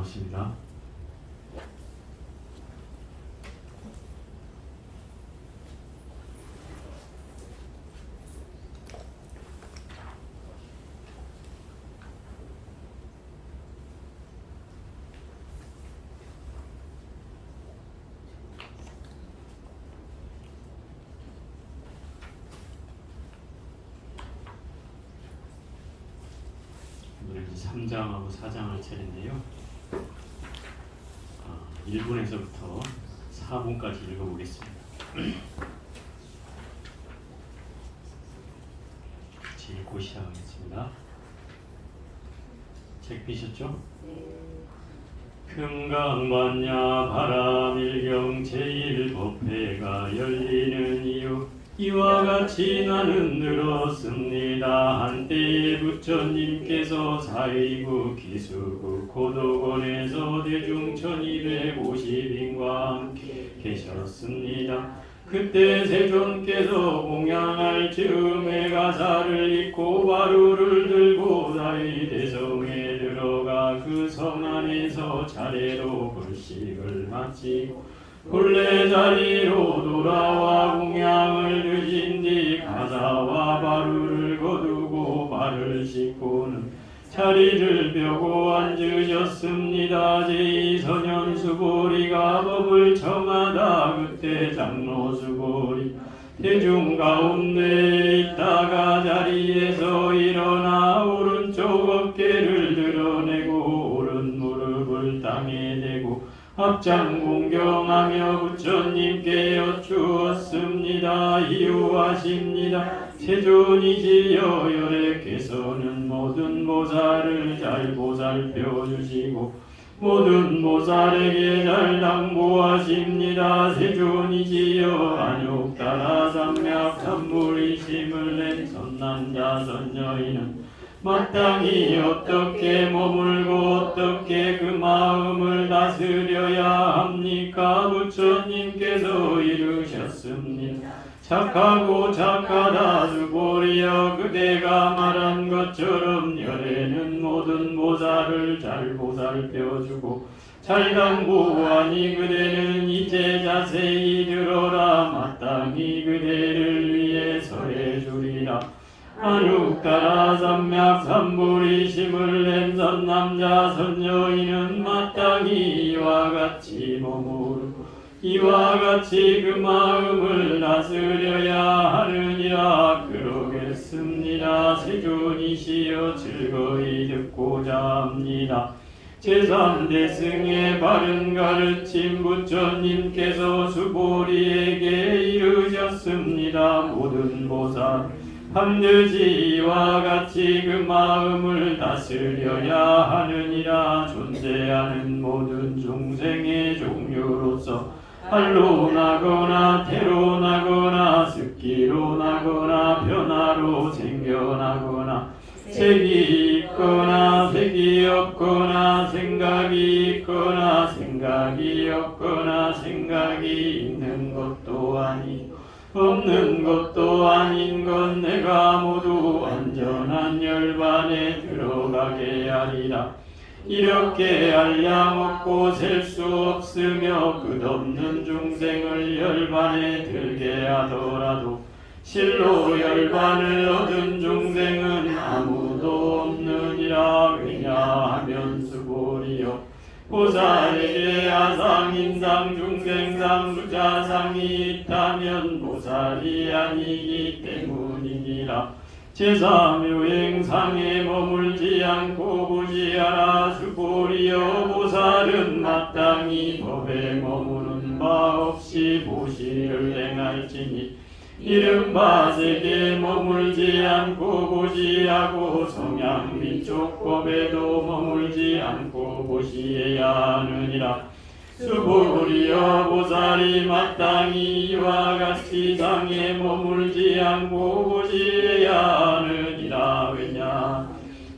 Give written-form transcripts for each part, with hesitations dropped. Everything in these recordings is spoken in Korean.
나오십니다. 오늘 3장하고 4장 할 차례인데요. 1분에서부터 4분까지 읽어보겠습니다. 같이 읽고 시작하겠습니다. 책 피셨죠? 금강반야 바람일경 제1법회가 열리는 이유 이와 같이 나는 들었습니다. 한때 부처님께서 사의구 기수구 고도원에서 대중 1250인과 함께 계셨습니다. 그때 세존께서 공양할 즈음에 가사를 읽고 바루를 들고 사의 대성에 들어가 그 성 안에서 차례로 불식을 마치고 본래 자리로 돌아와 공양을 드신 뒤 가사와 바루를 거두고 발을 씻고는 자리를 펴고 앉으셨습니다. 제2선현 수보리가 법을 청하다 그때 장로 수보리 대중 가운데 있다가 자리에서 일어나 오른쪽 어깨를 드러내고 오른 무릎을 땅에 대고 합장 공경하며 부처님께 여쭈었습니다. 이유하십니다. 세존이시여 열애께서는 모든 보살을 잘 보살펴 주시고 모든 보살에게 잘 당부하십니다. 세존이시여 안욕따라 삼약 삼불이심을 낸 선남자 선여인은 마땅히 어떻게 머물고 어떻게 그 마음을 다스려야 합니까? 부처님께서 이르셨습니다. 착하고 착하다 수보리여 그대가 말한 것처럼 열애는 모든 보살을 잘 보살펴주고 잘 당부하니 그대는 이제 자세히 들어라. 마땅히 그대를 위해 설해주리라. 안욱따라 삼약 삼불이심을 낸 선남자 선여인은 마땅히 이와 같이 머무르고 이와 같이 그 마음을 다스려야 하느니라. 그러겠습니다. 세존이시여 즐거이 듣고자 합니다. 제3대승의 바른 가르침 부처님께서 수보리에게 이르셨습니다. 모든 보살 반드시 이와 같이 그 마음을 다스려야 하느니라. 존재하는 모든 중생의 종류로서 할로 나거나 태로 나거나 습기로 나거나 변화로 생겨나거나 색이 있거나 색이 없거나 생각이 있거나 생각이 없거나 생각이 있는 것도 아니고 없는 것도 아닌 것 내가 모두 완전한 열반에 들어가게 하리라. 이렇게 한량 없고 셀 수 없으며 끝없는 중생을 열반에 들게 하더라도 실로 열반을 얻은 중생은 아무도 없느니라. 왜냐하면 수보리여 보살에게 아상, 인상, 중생상, 수자상이 있다면 보살이 아니기 때문이니라. 제3요행상에 머물지 않고 보지하라. 수보리여 보살은 마땅히 법에 머무는 바 없이 보시를 행할지니 이른바 세계에 머물지 않고 보시하고 성향 위쪽 법에도 머물지 않고 보시해야 하느니라. 수보리여 보살이 마땅히 이와 같이 상에 머물지 않고 보시해야 하느니라. 왜냐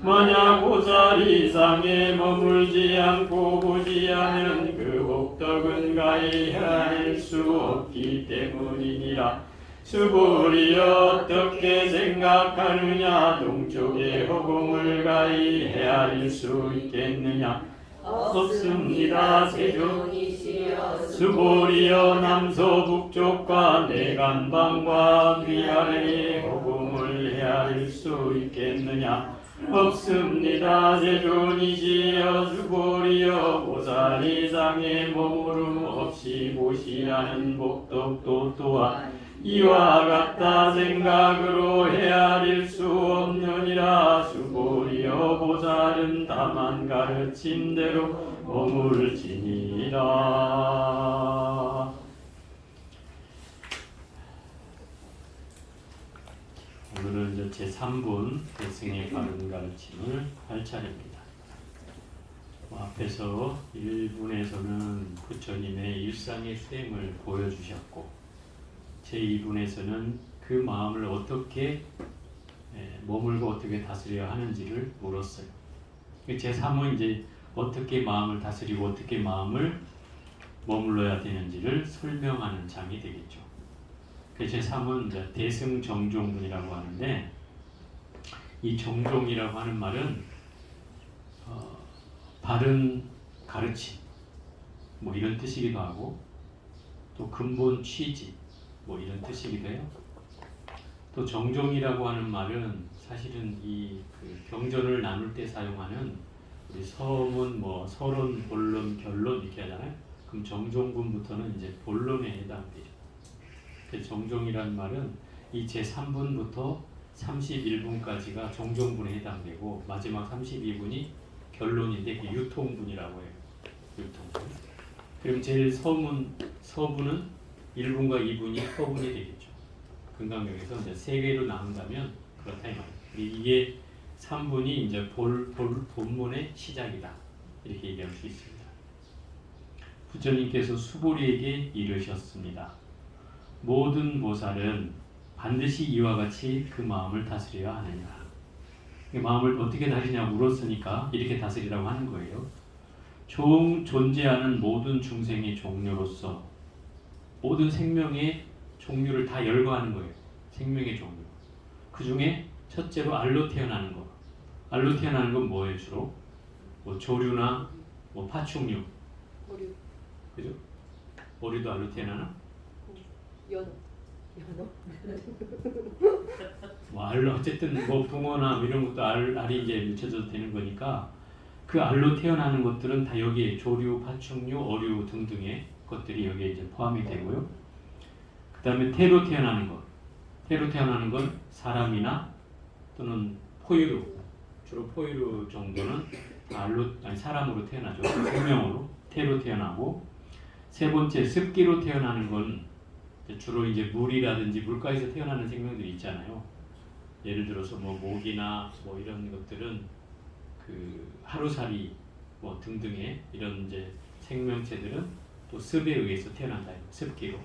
만약 보살이 상에 머물지 않고 보시하면 그 복덕은 가히 헤아릴 수 없기 때문이니라. 수보리여 어떻게 생각하느냐. 동쪽의 허공을 가히 헤아릴 수 있겠느냐. 없습니다. 세존이시여 수고리여 남서북쪽과 내간방과 위아래의 복음을 헤아릴 수 있겠느냐 없습니다. 세존이시여 수고리여 보살이상의 머무름 없이 보시라는 복덕도 또한 이와 같다 생각으로 헤아릴 수 없느니라. 수고리여 보살은 다만 가르친 대로 머물지니라. 오늘은 이제 제3분 대승의 바른 가르침을 할 차례입니다. 앞에서 1분에서는 부처님의 일상의 수행을 보여주셨고 제2분에서는 그 마음을 어떻게 머물고 어떻게 다스려야 하는지를 물었어요. 제3은 이제 어떻게 마음을 다스리고 어떻게 마음을 머물러야 되는지를 설명하는 장이 되겠죠. 제3은 이제 대승정종분이라고 하는데 이 정종이라고 하는 말은 바른 가르침 뭐 이런 뜻이기도 하고 또 근본 취지 뭐 이런 뜻이기도 해요. 또 정종이라고 하는 말은 사실은 이 그 경전을 나눌 때 사용하는 우리 서문 뭐 서론, 본론, 결론 이렇게 하잖아요. 그럼 정종분부터는 이제 본론에 해당되죠. 정종이라는 말은 이 제3분부터 31분까지가 정종분에 해당되고 마지막 32분이 결론인데 그 유통분이라고 해요. 유통분. 그럼 제일 서분은 1분과 2분이 서분이 되겠죠. 금강경에서 이제 세 개로 나눈다면 그렇다 이 말이에요. 이게 3분이 이제 본문의 시작이다. 이렇게 얘기할 수 있습니다. 부처님께서 수보리에게 이르셨습니다. 모든 보살은 반드시 이와 같이 그 마음을 다스려야 하느냐. 그 마음을 어떻게 다스리냐고 물었으니까 이렇게 다스리라고 하는 거예요. 존재하는 모든 중생의 종류로서 모든 생명의 종류를 다 열거하는 거예요. 생명의 종류. 그 중에 첫째로 알로 태어나는 거. 알로 태어나는 건 뭐예요 주로? 뭐 조류나 뭐 파충류. 오류. 그죠? 오류도 알로 태어나나? 연어. 뭐 알로 어쨌든 뭐 붕어나 이런 것도 알이 이제 묻혀져도 되는 거니까 그 알로 태어나는 것들은 다 여기에 조류, 파충류, 어류 등등의 것들이 여기에 이제 포함이 되고요. 그 다음에 태로 태어나는 것. 태로 태어나는 건 사람이나 또는 포유류, 주로 포유류 정도는 사람으로 태어나죠. 생명으로 태로 태어나고 세 번째 습기로 태어나는 건 주로 이제 물이라든지 물가에서 태어나는 생명들이 있잖아요. 예를 들어서 뭐 모기나 뭐 이런 것들은 그 하루살이 뭐 등등의 이런 이제 생명체들은 또 습에 의해서 태어난다. 습기로.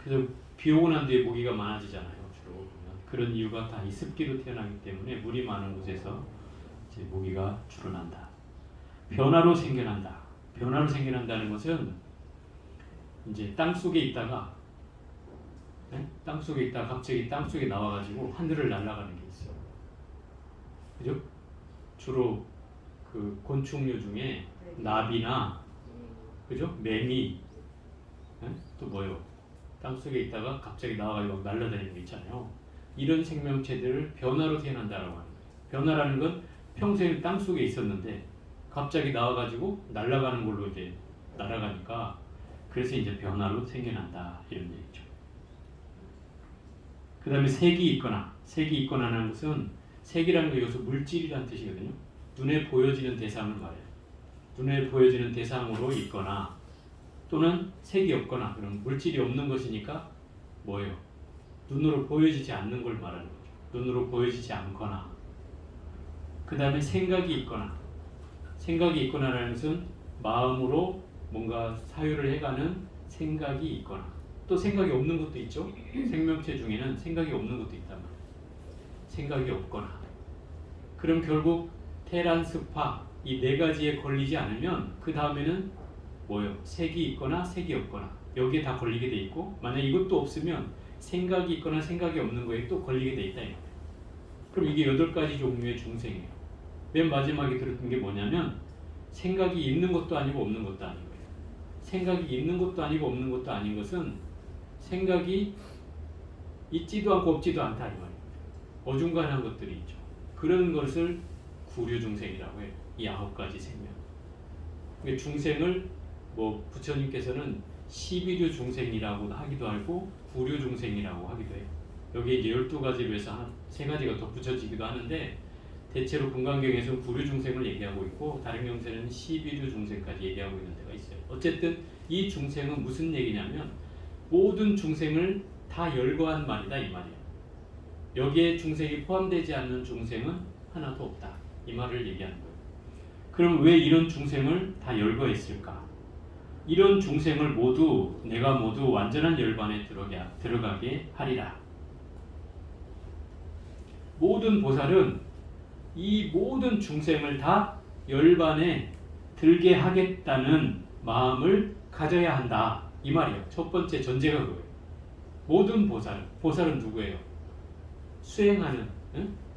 그래서 비 오고 난 뒤에 모기가 많아지잖아요. 주로 보면 그런 이유가 다 이 습기로 태어나기 때문에 물이 많은 곳에서 이제 모기가 주로 난다. 변화로 생겨난다. 변화로 생겨난다는 것은 이제 땅 속에 있다가 갑자기 땅 속에 나와가지고 하늘을 날아가는 게 있어요. 그죠? 주로 그 곤충류 중에 나비나 그죠? 매미 또 뭐요? 땅 속에 있다가 갑자기 나와가지고 날아다니는 거 있잖아요. 이런 생명체들을 변화로 태어난다라고 하는 거예요. 변화라는 건 평소에는 땅 속에 있었는데 갑자기 나와가지고 날아가는 걸로 이제 날아가니까 그래서 이제 변화로 생겨난다 이런 얘기죠. 그 다음에 색이 있거나라는 것은 색이라는 거 여기서 물질이라는 뜻이거든요. 눈에 보여지는 대상을 말해요. 눈에 보여지는 대상으로 있거나 또는 색이 없거나 그럼 물질이 없는 것이니까 뭐예요? 눈으로 보여지지 않는 걸 말하는 거죠. 눈으로 보여지지 않거나 그 다음에 생각이 있거나라는 것은 마음으로 뭔가 사유를 해가는 생각이 있거나 또 생각이 없는 것도 있죠. 생명체 중에는 생각이 없는 것도 있단 말이에요. 생각이 없거나 그럼 결국 태란, 습화 이 네 가지에 걸리지 않으면 그 다음에는 뭐예요? 색이 있거나 색이 없거나 여기에 다 걸리게 돼 있고 만약 이것도 없으면 생각이 있거나 생각이 없는 거에 또 걸리게 돼 있다. 그럼 이게 8가지 종류의 중생이에요. 맨 마지막에 들었던 게 뭐냐면 생각이 있는 것도 아니고 없는 것도 아닌 거예요. 생각이 있는 것도 아니고 없는 것도 아닌 것은 생각이 있지도 않고 없지도 않다 이 말입니다. 어중간한 것들이 있죠. 그런 것을 구류중생이라고 해요. 이 9가지 생명. 그러니까 중생을 뭐 부처님께서는 12류 중생이라고 하기도 하고 구류 중생이라고 하기도 해요. 여기에 이제 12가지로 해서 한 3가지가 덧붙여지기도 하는데 대체로 금강경에서는 구류 중생을 얘기하고 있고 다른 경우에는 12류 중생까지 얘기하고 있는 데가 있어요. 어쨌든 이 중생은 무슨 얘기냐면 모든 중생을 다 열거한 말이다 이 말이에요. 여기에 중생이 포함되지 않는 중생은 하나도 없다 이 말을 얘기하는 거예요. 그럼 왜 이런 중생을 다 열거했을까? 이런 중생을 모두 내가 모두 완전한 열반에 들어가게 하리라. 모든 보살은 이 모든 중생을 다 열반에 들게 하겠다는 마음을 가져야 한다 이 말이에요. 첫 번째 전제가 그거예요. 모든 보살은 누구예요? 수행하는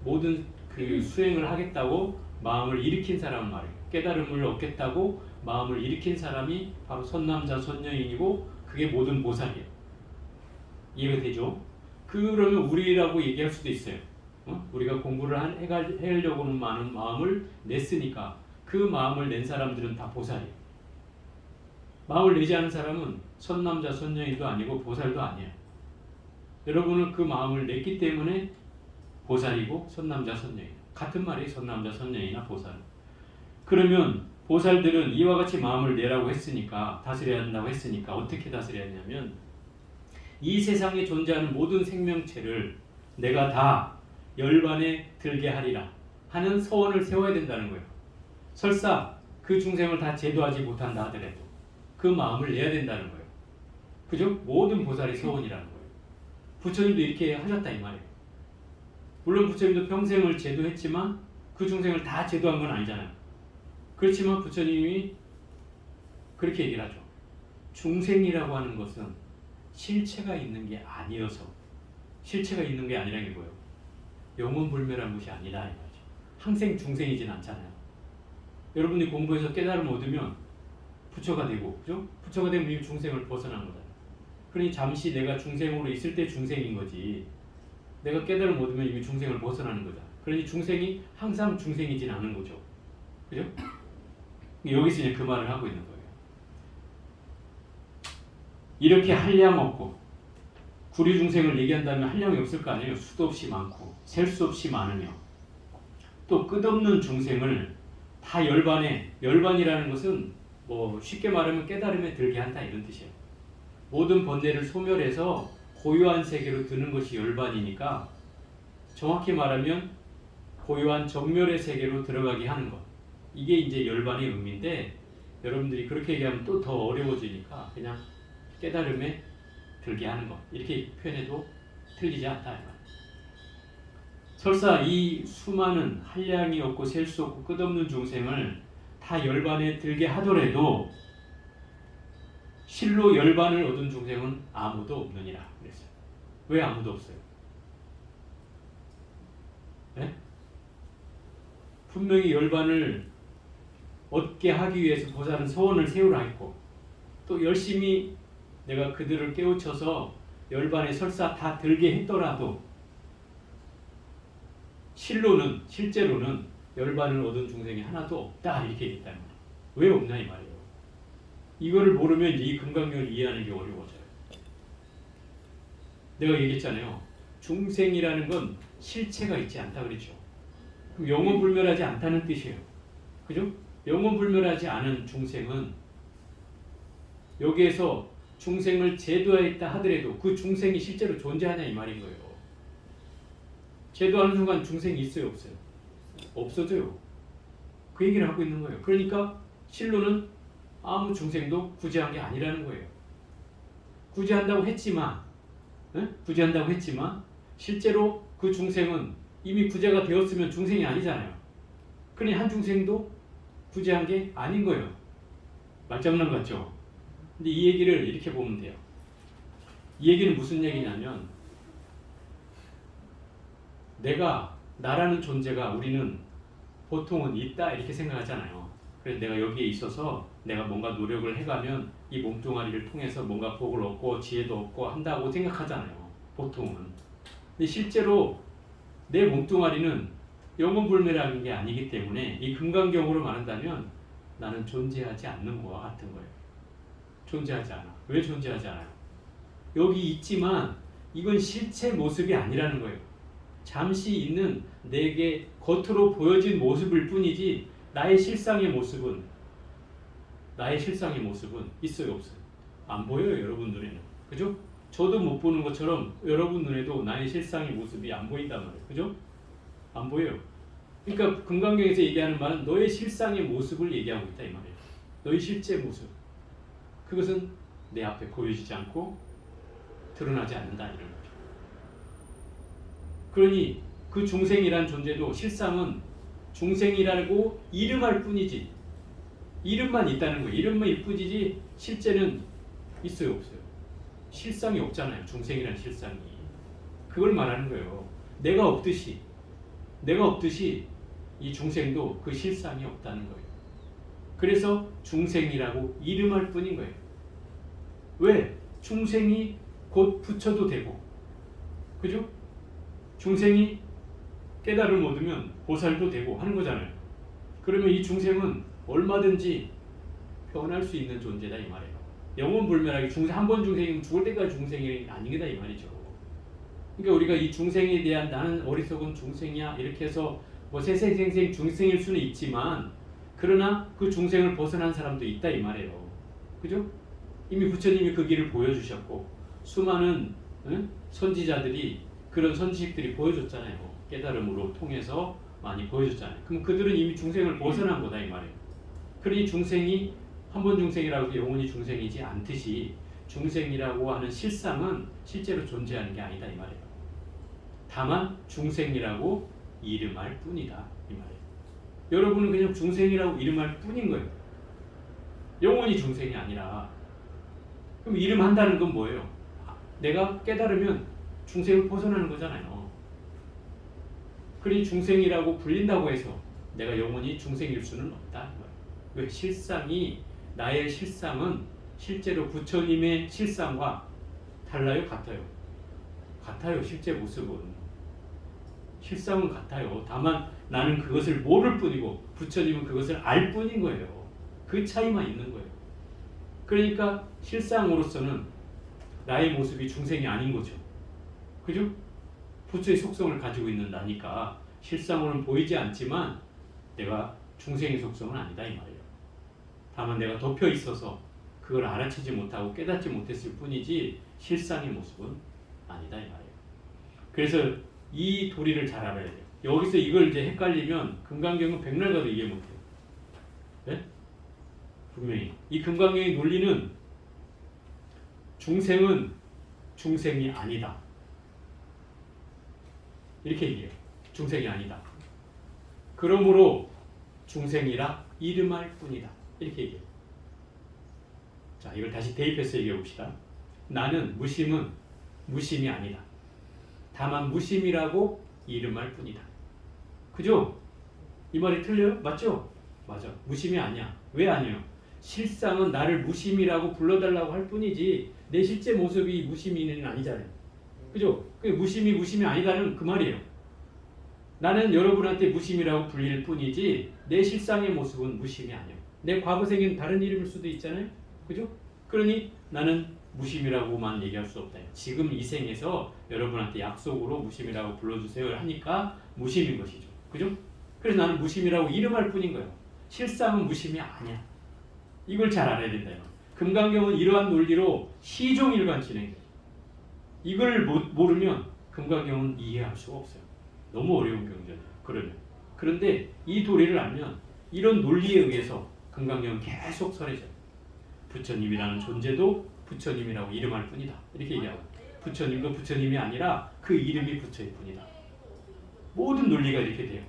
모든 그 수행을 하겠다고 마음을 일으킨 사람 말이에요. 깨달음을 얻겠다고 마음을 일으킨 사람이 바로 선남자 선녀인이고 그게 모든 보살이에요. 이해가 되죠? 그러면 우리라고 얘기할 수도 있어요. 우리가 공부를 하려고는 많은 마음을 냈으니까 그 마음을 낸 사람들은 다 보살이에요. 마음을 내지 않은 사람은 선남자 선녀인도 아니고 보살도 아니에요. 여러분은 그 마음을 냈기 때문에 보살이고 선남자 선녀인 같은 말이 선남자 선녀이나 보살. 그러면 보살들은 이와 같이 마음을 내라고 했으니까 다스려야 한다고 했으니까 어떻게 다스려야 하냐면 이 세상에 존재하는 모든 생명체를 내가 다 열반에 들게 하리라 하는 서원을 세워야 된다는 거예요. 설사 그 중생을 다 제도하지 못한다 하더라도 그 마음을 내야 된다는 거예요. 그죠? 모든 보살의 서원이라는 거예요. 부처님도 이렇게 하셨다 이 말이에요. 물론 부처님도 평생을 제도했지만 그 중생을 다 제도한 건 아니잖아요. 그렇지만 부처님이 그렇게 얘기를 하죠. 중생이라고 하는 것은 실체가 있는 게 아니어서 실체가 있는 게 아니라는 게 뭐예요? 영원불멸한 것이 아니다 이 말이죠. 항생 중생이진 않잖아요. 여러분이 공부해서 깨달음을 얻으면 부처가 되고 그죠? 부처가 되면 이 중생을 벗어난 거잖아요. 그러니 잠시 내가 중생으로 있을 때 중생인 거지 내가 깨달음을 얻으면 이미 중생을 벗어나는 거잖아요. 그러니 중생이 항상 중생이진 않은 거죠. 그죠? 여기서 이제 그 말을 하고 있는 거예요. 이렇게 한량 없고 구류 중생을 얘기한다면 한량이 없을 거 아니에요. 수도 없이 많고 셀 수 없이 많으며 또 끝없는 중생을 다 열반이라는 것은 뭐 쉽게 말하면 깨달음에 들게 한다 이런 뜻이에요. 모든 번뇌를 소멸해서 고요한 세계로 드는 것이 열반이니까 정확히 말하면 고요한 정멸의 세계로 들어가게 하는 것. 이게 이제 열반의 의미인데 여러분들이 그렇게 얘기하면 또 더 어려워지니까 그냥 깨달음에 들게 하는 것. 이렇게 표현해도 틀리지 않다. 설사 이 수많은 한량이 없고 셀 수 없고 끝없는 중생을 다 열반에 들게 하더라도 실로 열반을 얻은 중생은 아무도 없느니라 그랬어요. 왜 아무도 없어요? 네? 분명히 열반을 얻게 하기 위해서 보살은 서원을 세우라 했고 또 열심히 내가 그들을 깨우쳐서 열반에 설사 다 들게 했더라도 실제로는 열반을 얻은 중생이 하나도 없다 이렇게 얘기했다는 거예요. 왜 없냐 이 말이에요. 이거를 모르면 이 금강경을 이해하는 게 어려워져요. 내가 얘기했잖아요. 중생이라는 건 실체가 있지 않다 그랬죠. 그럼 영원불멸하지 않다는 뜻이에요. 그죠? 영원불멸하지 않은 중생은 여기에서 중생을 제도했다 하더라도 그 중생이 실제로 존재하냐 이 말인 거예요. 제도하는 순간 중생이 있어요 없어요? 없어져요. 그 얘기를 하고 있는 거예요. 그러니까 실로는 아무 중생도 구제한 게 아니라는 거예요. 구제한다고 했지만 실제로 그 중생은 이미 구제가 되었으면 중생이 아니잖아요. 그러니 한 중생도 구제한 게 아닌 거예요. 말장난 같죠? 근데 이 얘기를 이렇게 보면 돼요. 이 얘기는 무슨 얘기냐면 나라는 존재가 우리는 보통은 있다 이렇게 생각하잖아요. 그래서 내가 여기에 있어서 내가 뭔가 노력을 해가면 이 몸뚱아리를 통해서 뭔가 복을 얻고 지혜도 얻고 한다고 생각하잖아요. 보통은. 근데 실제로 내 몸뚱아리는 영혼불멸한 게 아니기 때문에 이 금강경으로 말한다면 나는 존재하지 않는 거와 같은 거예요. 존재하지 않아. 왜 존재하지 않아요? 여기 있지만 이건 실체 모습이 아니라는 거예요. 잠시 있는 내게 겉으로 보여진 모습일 뿐이지 나의 실상의 모습은 있어요, 없어요? 안 보여요, 여러분 눈에는. 그죠? 저도 못 보는 것처럼 여러분 눈에도 나의 실상의 모습이 안 보인단 말이에요. 그죠? 안 보여요. 그러니까 금강경에서 얘기하는 말은 너의 실상의 모습을 얘기하고 있다 이 말이에요. 너의 실제 모습. 그것은 내 앞에 보여지지 않고 드러나지 않는다 이런 거죠. 그러니 그 중생이란 존재도 실상은 중생이라고 이름할 뿐이지 이름만 있다는 거예요. 이름만 일 뿐이지 실제는 있어요, 없어요? 실상이 없잖아요. 중생이란 실상이. 그걸 말하는 거예요. 내가 없듯이 이 중생도 그 실상이 없다는 거예요. 그래서 중생이라고 이름할 뿐인 거예요. 왜? 중생이 곧 부처도 되고, 그죠? 중생이 깨달음을 얻으면 보살도 되고 하는 거잖아요. 그러면 이 중생은 얼마든지 변할 수 있는 존재다 이 말이에요. 영원불멸하게 중생 한 번 중생이면 죽을 때까지 중생이 아니겠다 이 말이죠. 그러니까 우리가 이 중생에 대한 나는 어리석은 중생이야 이렇게 해서 뭐 세생생생 중생일 수는 있지만 그러나 그 중생을 벗어난 사람도 있다 이 말이에요. 그죠? 이미 부처님이 그 길을 보여주셨고 수많은 선지자들이 그런 선지식들이 보여줬잖아요. 깨달음으로 통해서 많이 보여줬잖아요. 그럼 그들은 이미 중생을 벗어난 거다 이 말이에요. 그러니 중생이 한 번 중생이라고 해서 영원히 중생이지 않듯이 중생이라고 하는 실상은 실제로 존재하는 게 아니다 이 말이에요. 다만 중생이라고 이름할 뿐이다 이 말이에요. 여러분은 그냥 중생이라고 이름할 뿐인 거예요. 영원히 중생이 아니라. 그럼 이름한다는 건 뭐예요? 내가 깨달으면 중생을 벗어나는 거잖아요. 그러니 중생이라고 불린다고 해서 내가 영원히 중생일 수는 없다. 왜? 실상이 나의 실상은 실제로 부처님의 실상과 달라요? 같아요? 같아요. 실제 모습은. 실상은 같아요. 다만 나는 그것을 모를 뿐이고 부처님은 그것을 알 뿐인 거예요. 그 차이만 있는 거예요. 그러니까 실상으로서는 나의 모습이 중생이 아닌 거죠. 그죠? 부처의 속성을 가지고 있는 나니까 실상으로는 보이지 않지만 내가 중생의 속성은 아니다 이 말이에요. 다만 내가 덮여 있어서 그걸 알아채지 못하고 깨닫지 못했을 뿐이지 실상의 모습은 아니다 이 말이에요. 그래서 이 도리를 잘 알아야 돼요. 여기서 이걸 이제 헷갈리면 금강경은 백날 가도 이해 못해요. 네? 분명히 이 금강경의 논리는 중생은 중생이 아니다. 이렇게 얘기해요. 중생이 아니다. 그러므로 중생이라 이름할 뿐이다. 이렇게 얘기해요. 자, 이걸 다시 대입해서 얘기해 봅시다. 나는 무심은 무심이 아니다. 다만 무심이라고 이름할 뿐이다. 그죠? 이 말이 틀려요? 맞죠? 맞아. 무심이 아니야. 왜 아니에요? 실상은 나를 무심이라고 불러달라고 할 뿐이지 내 실제 모습이 무심이는 아니잖아요. 그죠? 무심이 아니다는 그 말이에요. 나는 여러분한테 무심이라고 불릴 뿐이지 내 실상의 모습은 무심이 아니에요. 내 과거생인 다른 이름일 수도 있잖아요. 그죠? 그러니 나는 무심이라고만 얘기할 수 없다. 지금 이 생에서 여러분한테 약속으로 무심이라고 불러주세요 하니까 무심인 것이죠. 그죠? 그래서 나는 무심이라고 이름할 뿐인 거예요. 실상은 무심이 아니야. 이걸 잘 알아야 된다. 금강경은 이러한 논리로 시종일관 진행돼요. 이걸 모르면 금강경은 이해할 수가 없어요. 너무 어려운 경전이에요. 그런데 이 도리를 알면 이런 논리에 의해서 금강경은 계속 설해져요. 부처님이라는 존재도 부처님이라고 이름할 뿐이다. 이렇게 얘기하고 부처님도 부처님이 아니라 그 이름이 부처일 뿐이다. 모든 논리가 이렇게 돼요.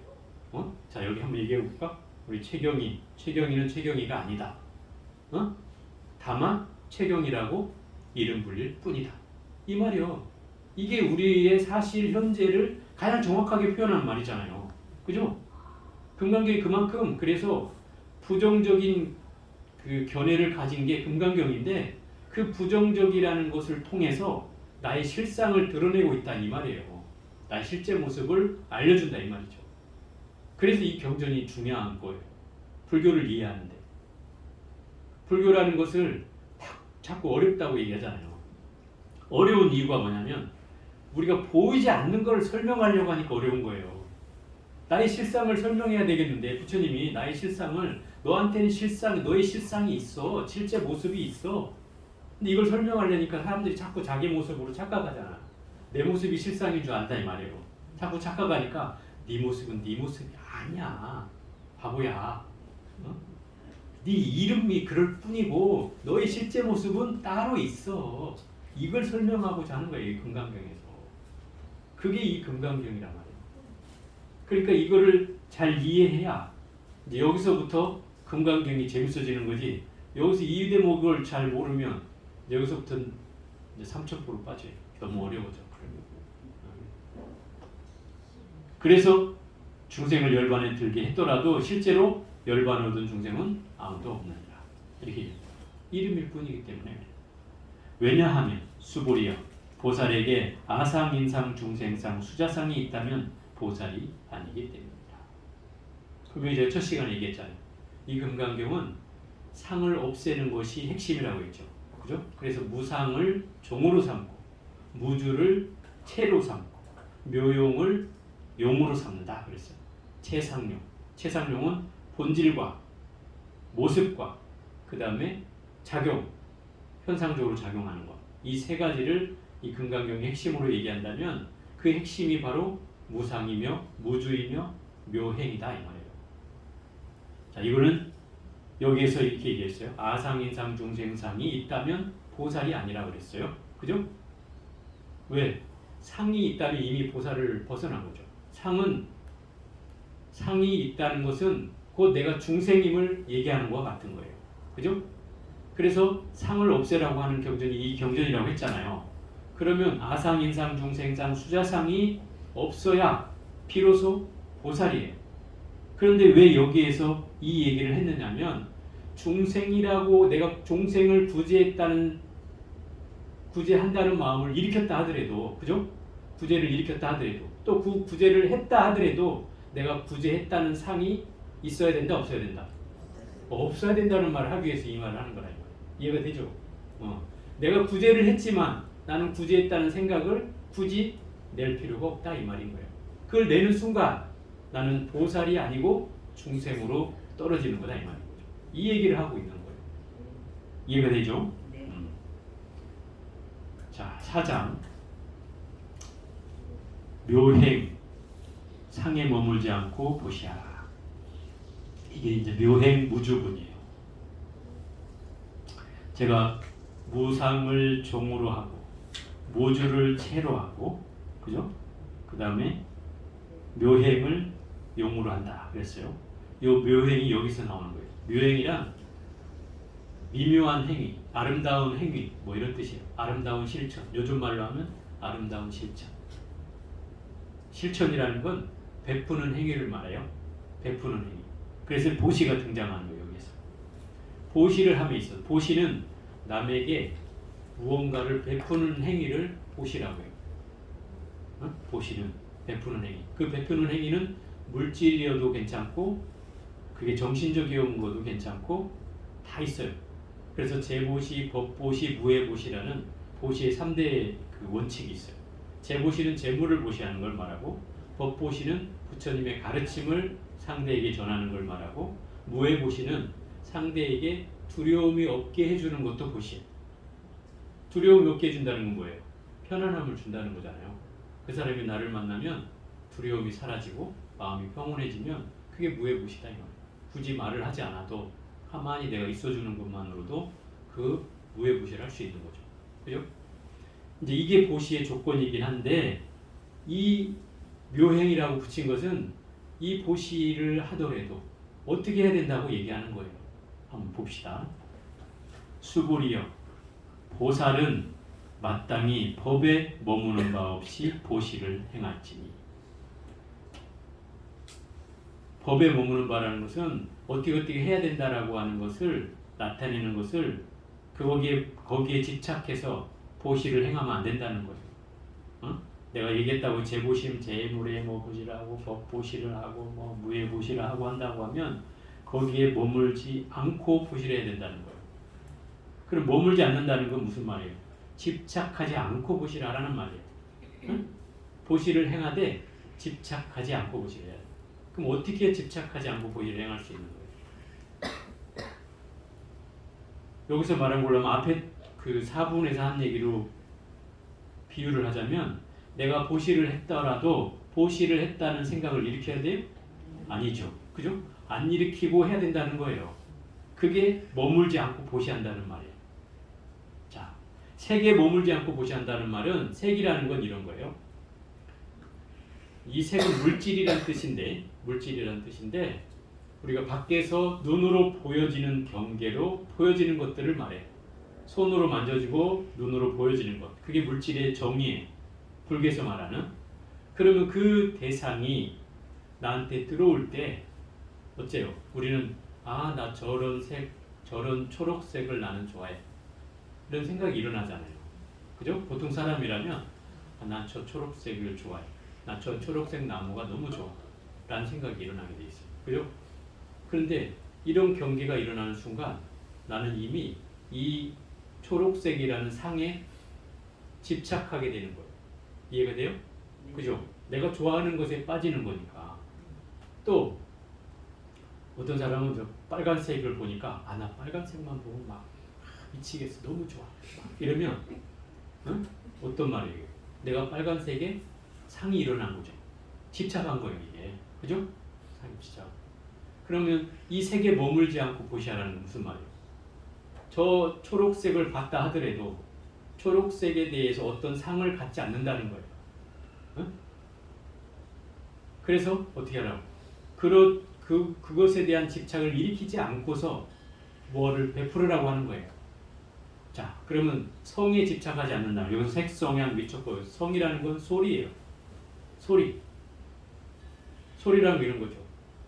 자, 여기 한번 얘기해 볼까? 우리 최경이는 최경이가 아니다. 다만 최경이라고 이름 불릴 뿐이다. 이 말이요. 이게 우리의 사실 현재를 가장 정확하게 표현하는 말이잖아요. 그죠? 금강경이 그만큼 그래서 부정적인 그 견해를 가진 게 금강경인데 그 부정적이라는 것을 통해서 나의 실상을 드러내고 있다 이 말이에요. 나의 실제 모습을 알려준다 이 말이죠. 그래서 이 경전이 중요한 거예요. 불교를 이해하는데. 불교라는 것을 자꾸 어렵다고 얘기하잖아요. 어려운 이유가 뭐냐면 우리가 보이지 않는 걸 설명하려고 하니까 어려운 거예요. 나의 실상을 설명해야 되겠는데 부처님이 나의 실상을 너한테는 너의 실상이 있어. 실제 모습이 있어. 근데 이걸 설명하려니까 사람들이 자꾸 자기 모습으로 착각하잖아. 내 모습이 실상인 줄 안다 이 말이에요. 자꾸 착각하니까 네 모습은 네 모습이 아니야. 바보야. 어? 네 이름이 그럴 뿐이고 너의 실제 모습은 따로 있어. 이걸 설명하고자 하는 거예요. 이 금강경에서. 그게 이 금강경이란 말이에요. 그러니까 이거를 잘 이해해야 이제 여기서부터 금강경이 재밌어지는 거지. 여기서 이 대목을 잘 모르면 여기서부터는 이제 3,000% 빠져요. 너무 어려워져. 그래서 중생을 열반에 들게 했더라도 실제로 열반 얻은 중생은 아무도 없느니라. 이렇게 이름일 뿐이기 때문에. 왜냐하면 수보리여 보살에게 아상, 인상, 중생상, 수자상이 있다면 보살이 아니기 때문이다. 그럼 이제 첫 시간에 얘기했잖아요. 이 금강경은 상을 없애는 것이 핵심이라고 했죠. 그죠? 그래서 무상을 종으로 삼고 무주를 체로 삼고 묘용을 용으로 삼는다 그랬어요. 체상용. 체상용은 본질과 모습과 그 다음에 작용, 현상적으로 작용하는 것. 이 세 가지를 이 금강경의 핵심으로 얘기한다면 그 핵심이 바로 무상이며 무주이며 묘행이다 이 말이에요. 자, 이거는 여기에서 이렇게 얘기했어요. 아상, 인상, 중생상이 있다면 보살이 아니라 그랬어요. 그죠? 왜? 상이 있다면 이미 보살을 벗어난 거죠. 상이 있다는 것은 곧 내가 중생임을 얘기하는 것과 같은 거예요. 그죠? 그래서 상을 없애라고 하는 경전이 이 경전이라고 했잖아요. 그러면 아상, 인상, 중생상, 수자상이 없어야 비로소 보살이에요. 그런데 왜 여기에서 이 얘기를 했느냐면 중생이라고 내가 중생을 구제한다는 마음을 일으켰다 하더라도, 그죠? 구제를 일으켰다 하더라도, 또 그 구제를 했다 하더라도 내가 구제했다는 상이 있어야 된다, 없어야 된다? 없어야 된다는 말을 하기 위해서 이 말을 하는 거라. 이해가 되죠? 내가 구제를 했지만 나는 구제했다는 생각을 굳이 낼 필요가 없다 이 말인 거예요. 그걸 내는 순간 나는 보살이 아니고 중생으로 떨어지는 거다 이 말인 거죠. 이 얘기를 하고 있는 거예요. 이해가 되죠? 네. 자, 4장 묘행 상에 머물지 않고 보시하라. 이게 이제 묘행 무주분이에요. 제가 무상을 종으로 하고 무주를 체로 하고, 그죠? 그 다음에 묘행을 용으로 한다 그랬어요. 이 묘행이 여기서 나오는 거예요. 묘행이란 미묘한 행위, 아름다운 행위, 뭐 이런 뜻이에요. 아름다운 실천. 요즘 말로 하면 아름다운 실천. 실천이라는 건 베푸는 행위를 말해요. 베푸는 행위. 그래서 보시가 등장하는 거예요. 여기서 보시를 함에 있어서, 보시는 남에게 무언가를 베푸는 행위를 보시라고 해요. 보시는 베푸는 행위. 그 베푸는 행위는 물질이어도 괜찮고 그게 정신적인 것도 괜찮고 다 있어요. 그래서 재보시, 법보시, 무해보시라는 보시의 3대 그 원칙이 있어요. 재보시는 재물을 보시하는 걸 말하고, 법보시는 부처님의 가르침을 상대에게 전하는 걸 말하고, 무해보시는 상대에게 두려움이 없게 해주는 것도 보시예요. 두려움이 없게 해준다는 건 뭐예요? 편안함을 준다는 거잖아요. 그 사람이 나를 만나면 두려움이 사라지고 마음이 평온해지면 그게 무해보시다 이 말이에요. 굳이 말을 하지 않아도 가만히 내가 있어주는 것만으로도 그 무해보시를 할 수 있는 거죠. 그죠? 이제 이게 보시의 조건이긴 한데, 이 묘행이라고 붙인 것은 이 보시를 하더라도 어떻게 해야 된다고 얘기하는 거예요. 한번 봅시다. 수보리여 보살은 마땅히 법에 머무는 바 없이 보시를 행할지니. 법에 머무는 바라는 것은 어떻게 해야 된다라고 하는 것을 나타내는 것을 거기에 집착해서 보시를 행하면 안 된다는 거예요. 어? 내가 얘기했다고 재보심, 재물의 뭐 보시라고 법 보시를 하고 뭐 무예 보시를 하고 한다고 하면 거기에 머물지 않고 보시를 해야 된다는 거예요. 그럼 머물지 않는다는 건 무슨 말이에요? 집착하지 않고 보시를 하라는 말이에요. 응? 보시를 행하되 집착하지 않고 보시를 해야 돼. 그럼 어떻게 집착하지 않고 보시를 행할 수 있는 거예요? 여기서 말한 걸로 하면 앞에 그 4분에서 한 얘기로 비유를 하자면 내가 보시를 했더라도 보시를 했다는 생각을 일으켜야 돼요? 아니죠. 그죠? 안 일으키고 해야 된다는 거예요. 그게 머물지 않고 보시한다는 말이에요. 자, 색에 머물지 않고 보시한다는 말은 색이라는 건 이런 거예요. 이 색은 물질이란 뜻인데 우리가 밖에서 눈으로 보여지는 경계로 보여지는 것들을 말해요. 손으로 만져지고 눈으로 보여지는 것. 그게 물질의 정의예요. 불교에서 말하는. 그러면 그 대상이 나한테 들어올 때 어째요? 우리는 나 저런 색, 저런 초록색을 나는 좋아해. 이런 생각이 일어나잖아요. 그죠? 보통 사람이라면 난 저 초록색을 좋아해. 나 저 초록색 나무가 너무 좋아. 라는 생각이 일어나게 돼 있어요. 그죠? 그런데 이런 경계가 일어나는 순간 나는 이미 이 초록색이라는 상에 집착하게 되는 거예요. 이해가 돼요? 그죠? 내가 좋아하는 것에 빠지는 거니까. 또 어떤 사람은 저 빨간색을 보니까 나 빨간색만 보면 막 미치겠어. 너무 좋아. 이러면 어떤 말이에요? 내가 빨간색에 상이 일어난 거죠. 집착한 거예요, 이게. 그죠? 상이 집착. 그러면 이 색에 머물지 않고 보시라는 건 무슨 말이에요? 저 초록색을 봤다 하더라도 초록색에 대해서 어떤 상을 갖지 않는다는 거예요. 그래서 어떻게 하라고? 그것에 대한 집착을 일으키지 않고서 뭐를 베풀으라고 하는 거예요. 자, 그러면 성에 집착하지 않는다. 여기서 색, 성향, 미쳤고 성이라는 건 소리예요. 소리라는 거 이런 거죠.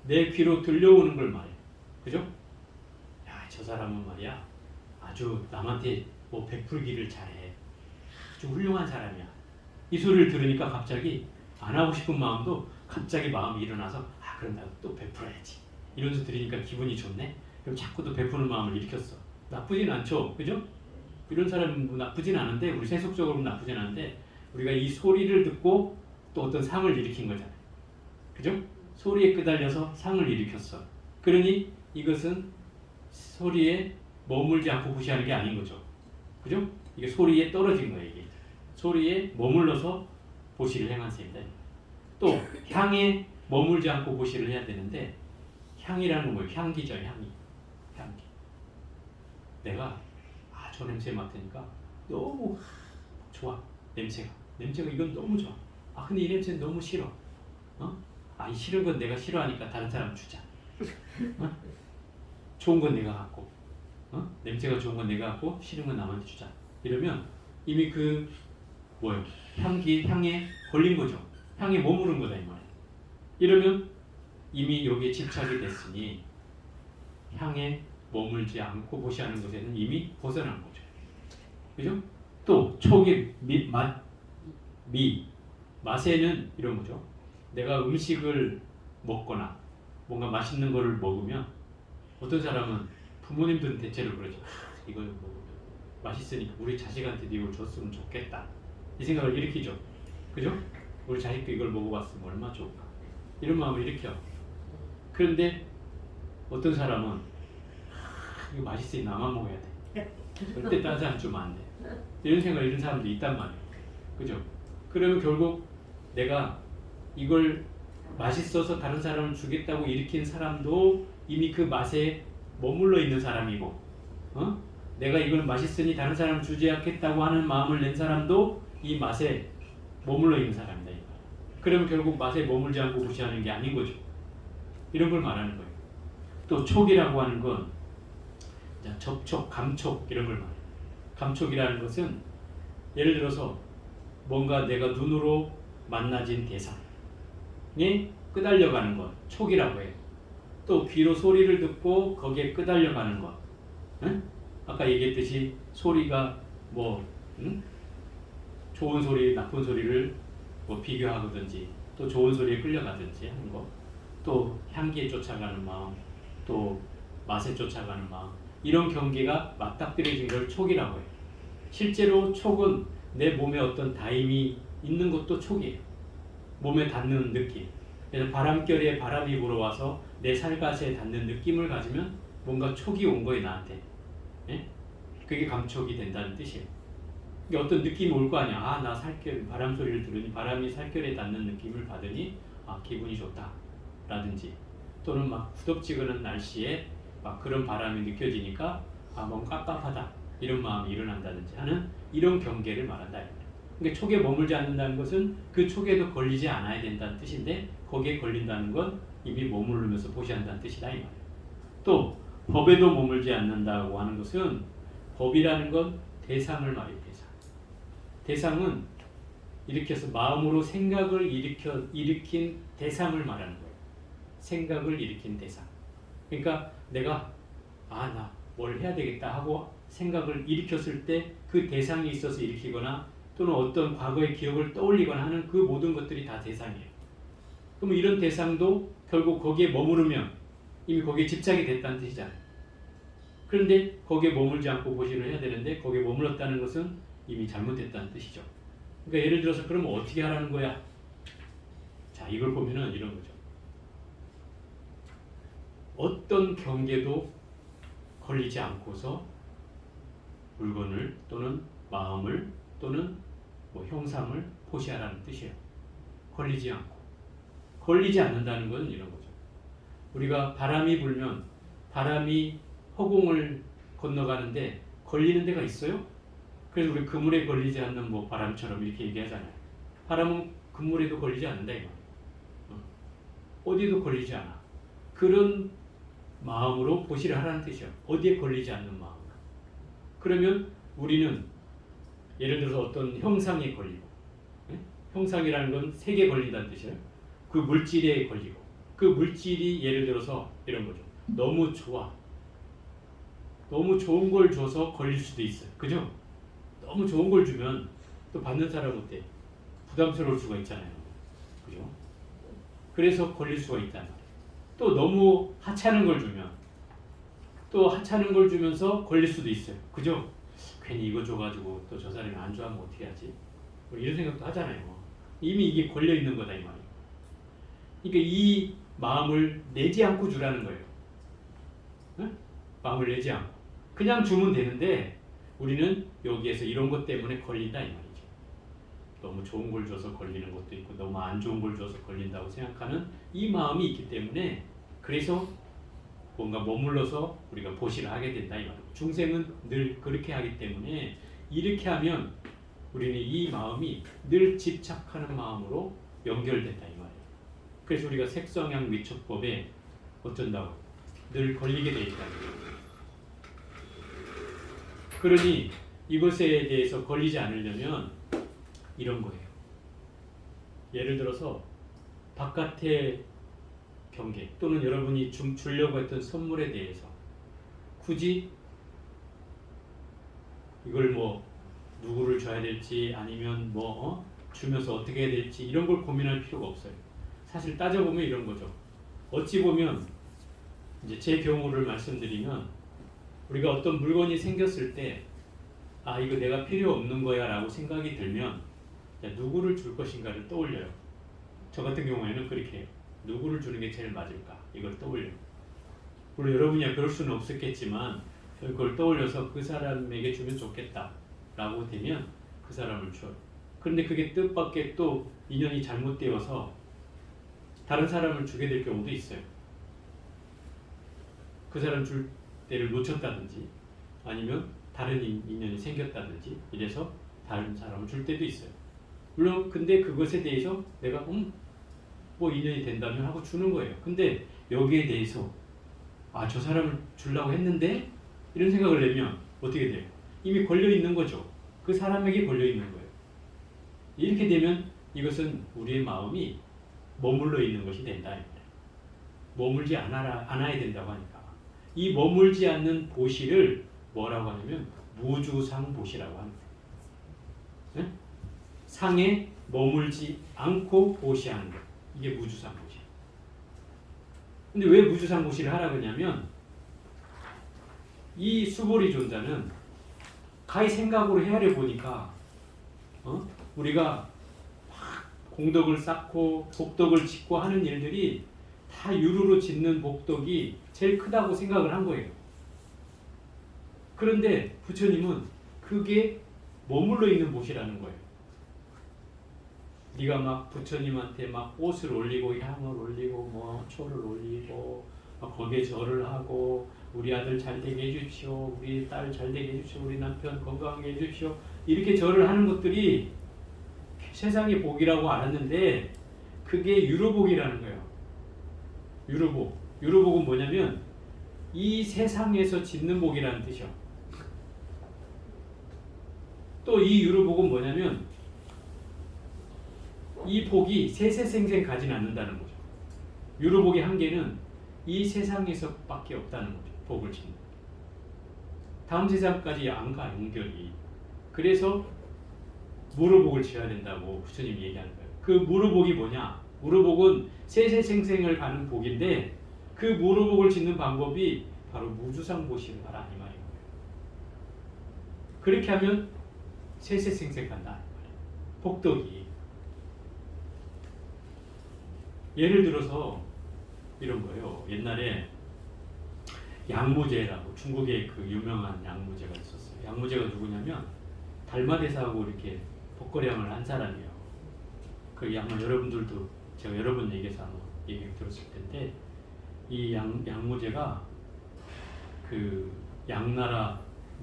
내 귀로 들려오는 걸 말해요. 그죠? 야, 저 사람은 말이야. 아주 남한테 뭐 베풀기를 잘해. 아주 훌륭한 사람이야. 이 소리를 들으니까 갑자기 안 하고 싶은 마음도 갑자기 마음이 일어나서 그럼 나도 또 베풀어야지. 이러면서 들으니까 기분이 좋네. 그럼 자꾸 또 베푸는 마음을 일으켰어. 나쁘진 않죠. 그죠? 이런 사람은 뭐 나쁘진 않은데 우리 세속적으로 나쁘진 않은데 우리가 이 소리를 듣고 또 어떤 상을 일으킨 거잖아요. 그죠? 소리에 끄달려서 상을 일으켰어. 그러니 이것은 소리에 머물지 않고 보시하는 게 아닌 거죠. 그죠? 이게 소리에 떨어진 거예요. 이게. 소리에 머물러서 보시를 행한 셈이다. 또 향에 머물지 않고 보시를 해야 되는데 향이라는 건 뭐예요? 향기죠. 향기. 내가 저 냄새 맡으니까 너무 좋아. 냄새가 이건 너무 좋아. 근데 이 냄새는 너무 싫어. 이 싫은 건 내가 싫어하니까 다른 사람 주자. 좋은 건 내가 갖고 냄새가 좋은 건 내가 갖고 싫은 건 남한테 주자. 이러면 이미 그 뭐예요? 향에 걸린 거죠. 향에 머무른 거다 이 말이에요. 이러면 이미 여기에 집착이 됐으니 향에 머물지 않고 보시하는 것에는 이미 벗어난 거죠. 그죠? 또 촉이 맛에는 이런 거죠. 내가 음식을 먹거나 뭔가 맛있는 거를 먹으면 어떤 사람은 부모님들은 대체로 그러죠. 이걸 먹으면 맛있으니까 우리 자식한테도 이걸 줬으면 좋겠다. 이 생각을 일으키죠. 그죠? 우리 자식도 이걸 먹어봤으면 얼마나 좋을까. 이런 마음을 일으켜. 그런데 어떤 사람은 이거 맛있으니 나만 먹어야 돼. 절대 다른 사람 주면 안 돼. 이런 생각을 이런 사람도 있단 말이에요. 그죠? 그러면 결국 내가 이걸 맛있어서 다른 사람을 주겠다고 일으킨 사람도 이미 그 맛에 머물러 있는 사람이고, 내가 이걸 맛있으니 다른 사람을 주지 않겠다고 하는 마음을 낸 사람도 이 맛에 머물러 있는 사람이다. 그러면 결국 맛에 머물지 않고 무시하는 게 아닌 거죠. 이런 걸 말하는 거예요. 또 촉이라고 하는 건 접촉, 감촉 이런 걸 말해요. 감촉이라는 것은 예를 들어서 뭔가 내가 눈으로 만나진 대상에 끄달려가는 것, 촉이라고 해요. 또 귀로 소리를 듣고 거기에 끄달려 가는 것. 응? 아까 얘기했듯이 소리가 뭐 좋은 소리, 나쁜 소리를 뭐 비교하든지 또 좋은 소리에 끌려가든지 하는 거. 또 향기에 쫓아가는 마음, 또 맛에 쫓아가는 마음. 이런 경계가 맞닥뜨려진 걸 촉이라고 해요. 실제로 촉은 내 몸에 어떤 다임이 있는 것도 촉이에요. 몸에 닿는 느낌. 그래서 바람결에 바람이 불어와서 내 살갗에 닿는 느낌을 가지면 뭔가 촉이 온 거예요, 나한테. 예? 그게 감촉이 된다는 뜻이에요. 그러니까 어떤 느낌이 올 거 아니야. 아, 나 살결, 바람 소리를 들으니 바람이 살결에 닿는 느낌을 받으니 아, 기분이 좋다. 라든지 또는 막 후덥지근한 날씨에 막 그런 바람이 느껴지니까 아, 뭔가 깝깝하다. 이런 마음이 일어난다든지 하는 이런 경계를 말한다. 그러니까 촉에 머물지 않는다는 것은 그 촉에도 걸리지 않아야 된다는 뜻인데 거기에 걸린다는 건 이미 머무르면서 보시한다는 뜻이다 이 말이에요. 또 법에도 머물지 않는다고 하는 것은 법이라는 건 대상을 말해요. 대상은 일으켜서 마음으로 생각을 일으킨 대상을 말하는 거예요. 생각을 일으킨 대상. 그러니까 내가 나 뭘 해야 되겠다 하고 생각을 일으켰을 때 그 대상이 있어서 일으키거나 또는 어떤 과거의 기억을 떠올리거나 하는 그 모든 것들이 다 대상이에요. 그럼 이런 대상도 결국 거기에 머무르면 이미 거기에 집착이 됐다는 뜻이잖아요. 그런데 거기에 머물지 않고 보시를 해야 되는데 거기에 머물렀다는 것은 이미 잘못됐다는 뜻이죠. 그러니까 예를 들어서 그러면 어떻게 하라는 거야? 자, 이걸 보면은 이런 거죠. 어떤 경계도 걸리지 않고서 물건을 또는 마음을 또는 뭐 형상을 포시하라는 뜻이에요. 걸리지 않고. 걸리지 않는다는 것은 이런 거죠. 우리가 바람이 불면 바람이 허공을 건너가는데 걸리는 데가 있어요? 그래서 우리 그물에 걸리지 않는 뭐 바람처럼 이렇게 얘기하잖아요. 바람은 그물에도 걸리지 않는다 이 말이에요. 어디도 걸리지 않아. 그런 마음으로 보시를 하라는 뜻이에요. 어디에 걸리지 않는 마음. 그러면 우리는 예를 들어서 어떤 형상에 걸리고, 형상이라는 건 색에 걸린다는 뜻이에요. 그 물질에 걸리고, 그 물질이 예를 들어서 이런 거죠. 너무 좋아. 너무 좋은 걸 줘서 걸릴 수도 있어요. 그죠? 너무 좋은 걸 주면 또 받는 사람은 어때? 부담스러울 수가 있잖아요. 그죠? 그래서 걸릴 수가 있단 말이에요. 또 너무 하찮은 걸 주면 또 하찮은 걸 주면서 걸릴 수도 있어요. 그죠? 괜히 이거 줘가지고 또 저 사람이 안 좋아하면 어떻게 하지? 뭐 이런 생각도 하잖아요. 이미 이게 걸려 있는 거다 이 말이에요. 그러니까 이 마음을 내지 않고 주라는 거예요. 응? 마음을 내지 않고 그냥 주면 되는데 우리는 여기에서 이런 것 때문에 걸린다 이 말이죠. 너무 좋은 걸 줘서 걸리는 것도 있고 너무 안 좋은 걸 줘서 걸린다고 생각하는 이 마음이 있기 때문에 그래서 뭔가 머물러서 우리가 보시를 하게 된다 이 말이에요. 중생은 늘 그렇게 하기 때문에 이렇게 하면 우리는 이 마음이 늘 집착하는 마음으로 연결된다 이 말이에요. 그래서 우리가 색성향 위촉법에 어쩐다고 늘 걸리게 돼 있다는 거예요. 그러니 이것에 대해서 걸리지 않으려면 이런 거예요. 예를 들어서 바깥의 경계 또는 여러분이 주려고 했던 선물에 대해서 굳이 이걸 뭐 누구를 줘야 될지 아니면 뭐 주면서 어떻게 해야 될지 이런 걸 고민할 필요가 없어요. 사실 따져보면 이런 거죠. 어찌 보면 이제 제 경우를 말씀드리면 우리가 어떤 물건이 생겼을 때 이거 내가 필요 없는 거야 라고 생각이 들면 누구를 줄 것인가를 떠올려요. 저 같은 경우에는 그렇게 해요. 누구를 주는 게 제일 맞을까? 이걸 떠올려요. 물론 여러분이 그럴 수는 없었겠지만 그걸 떠올려서 그 사람에게 주면 좋겠다 라고 되면 그 사람을 줘요. 그런데 그게 뜻밖의 또 인연이 잘못되어서 다른 사람을 주게 될 경우도 있어요. 그 사람 줄 때를 놓쳤다든지 아니면 다른 인연이 생겼다든지 이래서 다른 사람을 줄 때도 있어요. 물론 근데 그것에 대해서 내가 뭐 인연이 된다면 하고 주는 거예요. 근데 여기에 대해서 저 사람을 주려고 했는데 이런 생각을 내면 어떻게 돼요? 이미 걸려 있는 거죠. 그 사람에게 걸려 있는 거예요. 이렇게 되면 이것은 우리의 마음이 머물러 있는 것이 된다. 머물지 않아야 된다고 하니까 이 머물지 않는 보시를 뭐라고 하냐면 무주상 보시라고 합니다. 네? 상에 머물지 않고 보시하는 것. 이게 무주상 보시. 근데 왜 무주상 보시를 하라고 하냐면 이 수보리 존자는 가히 생각으로 헤아려 보니까 우리가 공덕을 쌓고 복덕을 짓고 하는 일들이 다 유루로 짓는 복덕이 제일 크다고 생각을 한 거예요. 그런데 부처님은 그게 머물러 있는 곳이라는 거예요. 네가 막 부처님한테 막 옷을 올리고 향을 올리고 뭐 초를 올리고 막 거기에 절을 하고 우리 아들 잘 되게 해주십시오, 우리 딸 잘 되게 해주십시오, 우리 남편 건강하게 해주십시오 이렇게 절을 하는 것들이 세상의 복이라고 알았는데 그게 유로복이라는 거예요. 유로복. 유로복은 뭐냐면 이 세상에서 짓는 복이라는 뜻이요. 또 이 유로복은 뭐냐면 이 복이 세세생생 가진 않는다는 거죠. 유로복의 한계는 이 세상에서밖에 없다는 거죠. 복을 짓는. 다음 세상까지 안 가, 연결이. 그래서 무로복을 지어야 된다고 부처님이 얘기하는 거예요. 그 무로복이 뭐냐? 무로복은 세세생생을 가는 복인데 그 무로복을 짓는 방법이 바로 무주상보시를 하라 이 말이에요. 그렇게 하면 세세생생 간다 이 말이에요. 복덕이. 예를 들어서 이런 거예요. 옛날에 양무제라고 중국의 그 유명한 양무제가 있었어요. 양무제가 누구냐면 달마대사하고 이렇게 복거량을 한 사람이에요. 그 아마 여러분들도 제가 여러 번 얘기해서 아마 얘기 들었을 텐데 이 양무제가 그 양나라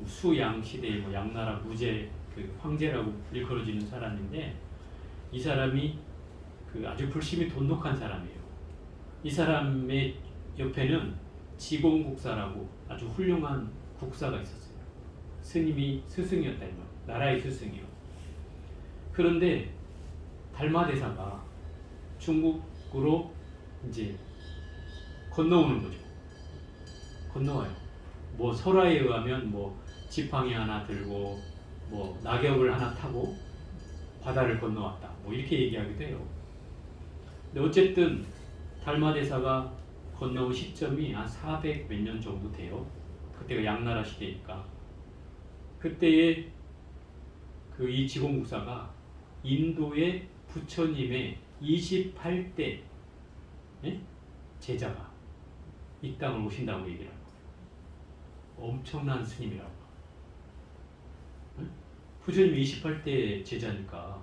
수양 시대의 뭐 양나라 무제 그 황제라고 일컬어지는 사람인데 이 사람이 그 아주 불심이 돈독한 사람이에요. 이 사람의 옆에는 지공국사라고 아주 훌륭한 국사가 있었어요. 스님이 스승이었다 이 말. 나라의 스승이요. 그런데 달마대사가 중국으로 이제 건너오는 거죠. 건너와요. 뭐 설화에 의하면 뭐 지팡이 하나 들고 뭐 낙엽을 하나 타고 바다를 건너왔다. 뭐 이렇게 얘기하기도 해요. 근데 어쨌든 달마대사가 건너온 시점이 한 400 몇 년 정도 돼요. 그때가 양나라 시대니까. 그때에 그 이 지공국사가 인도의 부처님의 28대 제자가 이 땅을 오신다고 얘기를 하고 엄청난 스님이라고. 부처님이 28대 제자니까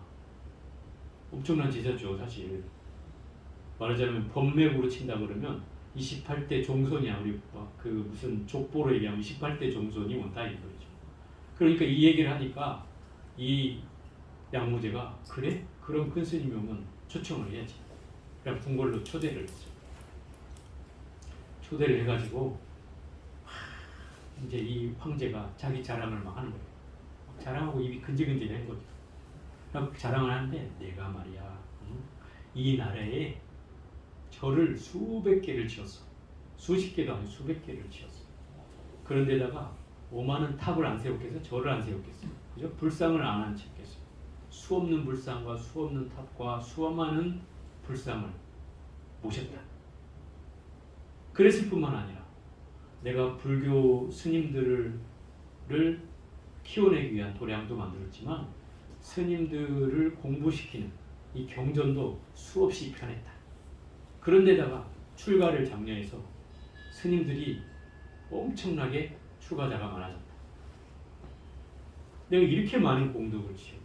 엄청난 제자죠 사실. 말하자면 법맥으로 친다 그러면 28대 종손이야. 우리 그 무슨 족보로 얘기하면 28대 종손이 온다 이거죠. 그러니까 이 얘기를 하니까 이 양무제가 그래? 그럼 큰 스님이 오면 초청을 해야지. 그냥 궁궐로 초대를 했죠. 초대를 해가지고 이제 이 황제가 자기 자랑을 막 하는 거예요. 자랑하고 입이 근질근질한 거죠. 그러니까 자랑을 하는데 내가 말이야 이 나라에 절을 수백 개를 지었어. 수십 개도 아니고 수백 개를 지었어. 그런데다가 오만한 탑을 안 세웠겠어? 절을 안 세웠겠어? 그죠? 불상을 안 앉혔겠어? 수 없는 불상과 수 없는 탑과 수많은 불상을 모셨다. 그랬을 뿐만 아니라 내가 불교 스님들을 키워내기 위한 도량도 만들었지만 스님들을 공부시키는 이 경전도 수없이 펴냈다. 그런데다가 출가를 장려해서 스님들이 엄청나게 출가자가 많아졌다. 내가 이렇게 많은 공덕을 지어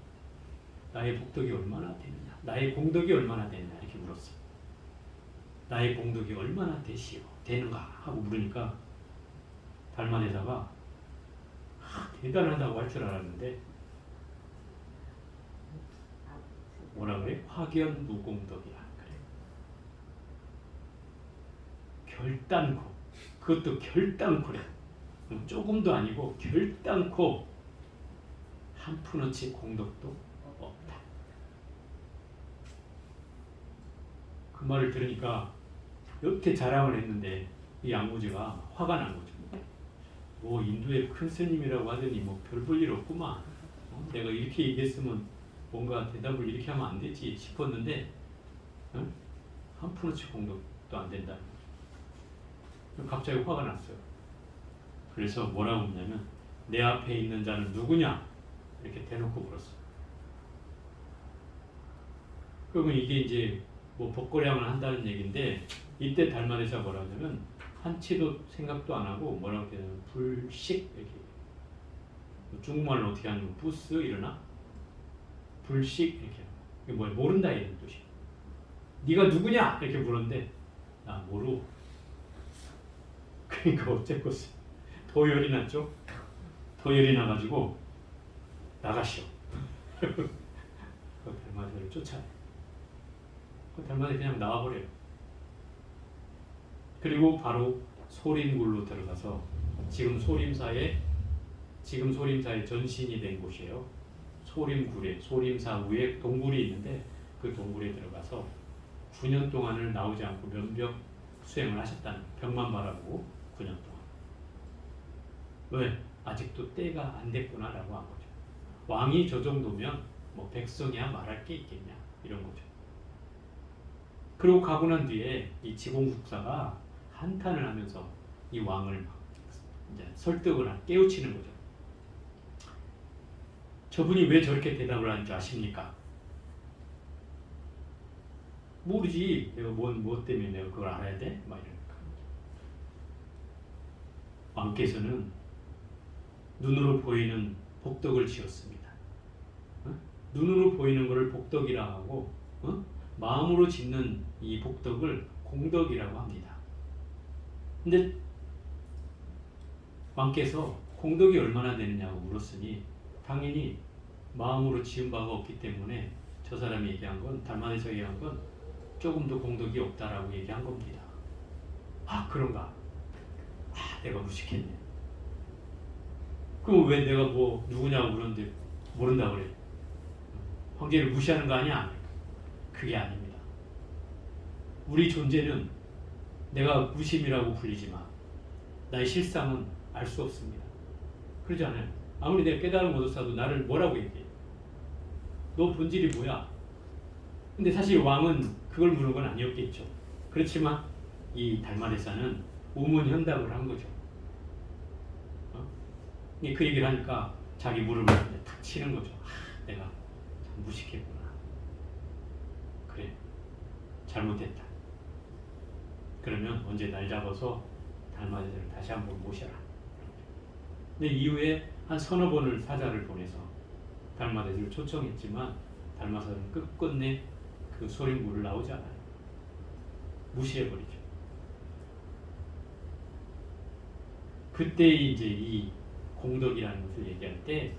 나의 복덕이 얼마나 되느냐, 나의 공덕이 얼마나 되느냐 이렇게 물었어. 나의 공덕이 얼마나 되는가 하고 물으니까 달마대사가 대단하다고 할 줄 알았는데 뭐라 그래? 확연무공덕이야 그래. 결단코, 그것도 결단코래. 조금도 아니고 결단코 한 푼어치 공덕도 없다. 그 말을 들으니까 이렇게 자랑을 했는데 이 양무지가 화가 난 거죠. 뭐 인도의 큰 스님이라고 하더니 뭐 별 볼 일 없구만. 내가 이렇게 얘기했으면 뭔가 대답을 이렇게 하면 안 되지 싶었는데 한 푼어치 공덕도 안 된다. 갑자기 화가 났어요. 그래서 뭐라고 했냐면 내 앞에 있는 자는 누구냐? 이렇게 대놓고 물었어요. 그러면 이게 이제 뭐 복거량을 한다는 얘기인데 이때 달마대사 뭐라고 하냐면 한치도 생각도 안 하고 뭐라고 하냐면 불식 이렇게 중국말로 어떻게 하냐면 부스 이러나 불식 이렇게 이게 뭐야 모른다 이런 뜻이. 네가 누구냐 이렇게 물었는데 나 모르. 그러니까 어쨌겠어. 더 열이 났죠. 더 열이 나가지고 나가시오. 그 달마대사를 쫓아내. 그 달마대 그냥 나와버려요. 그리고 바로 소림굴로 들어가서 지금 소림사의 전신이 된 곳이에요. 소림굴에 소림사 위에 동굴이 있는데 그 동굴에 들어가서 9년 동안을 나오지 않고 면벽 수행을 하셨다는 벽만 바라보고 9년 동안. 왜? 아직도 때가 안 됐구나라고 한 거죠. 왕이 저 정도면 뭐 백성이야 말할 게 있겠냐 이런 거죠. 그리고 가고 난 뒤에 이 지공국사가 한탄을 하면서 이 왕을 막 이제 설득을 깨우치는 거죠. 저분이 왜 저렇게 대답을 하는 줄 아십니까? 모르지. 내가 뭐 때문에 내가 그걸 알아야 돼? 막 이러니까. 왕께서는 눈으로 보이는 복덕을 지었습니다. 눈으로 보이는 것을 복덕이라 하고 마음으로 짓는 이 복덕을 공덕이라고 합니다. 근데 왕께서 공덕이 얼마나 되느냐고 물었으니 당연히 마음으로 지은 바가 없기 때문에 저 사람이 얘기한 건 달마대사 얘기한 건 조금 더 공덕이 없다라고 얘기한 겁니다. 아 그런가? 아 내가 무식했네. 그럼 왜 내가 뭐 누구냐고 물었는데 모른다 그래? 황제를 무시하는 거 아니야? 그게 아닙니다. 우리 존재는 내가 무심이라고 불리지만 나의 실상은 알 수 없습니다. 그러지 않아요? 아무리 내가 깨달음 얻었어도 나를 뭐라고 얘기해? 너 본질이 뭐야? 근데 사실 왕은 그걸 물은 건 아니었겠죠. 그렇지만 이 달마대사는 우문현답을 한 거죠. 그 얘기를 하니까 자기 무릎을 탁 치는 거죠. 내가 참 무식했구나. 그래, 잘못했다. 그러면 언제 날 잡아서 달마대사를 다시 한번 모셔라. 근데 이후에 한 서너 번을 사자를 보내서 달마대사를 초청했지만 달마대사는 끝끝내 그 소림굴을 나오지 않아요. 무시해버리죠. 그때 이제 이 공덕이라는 것을 얘기할 때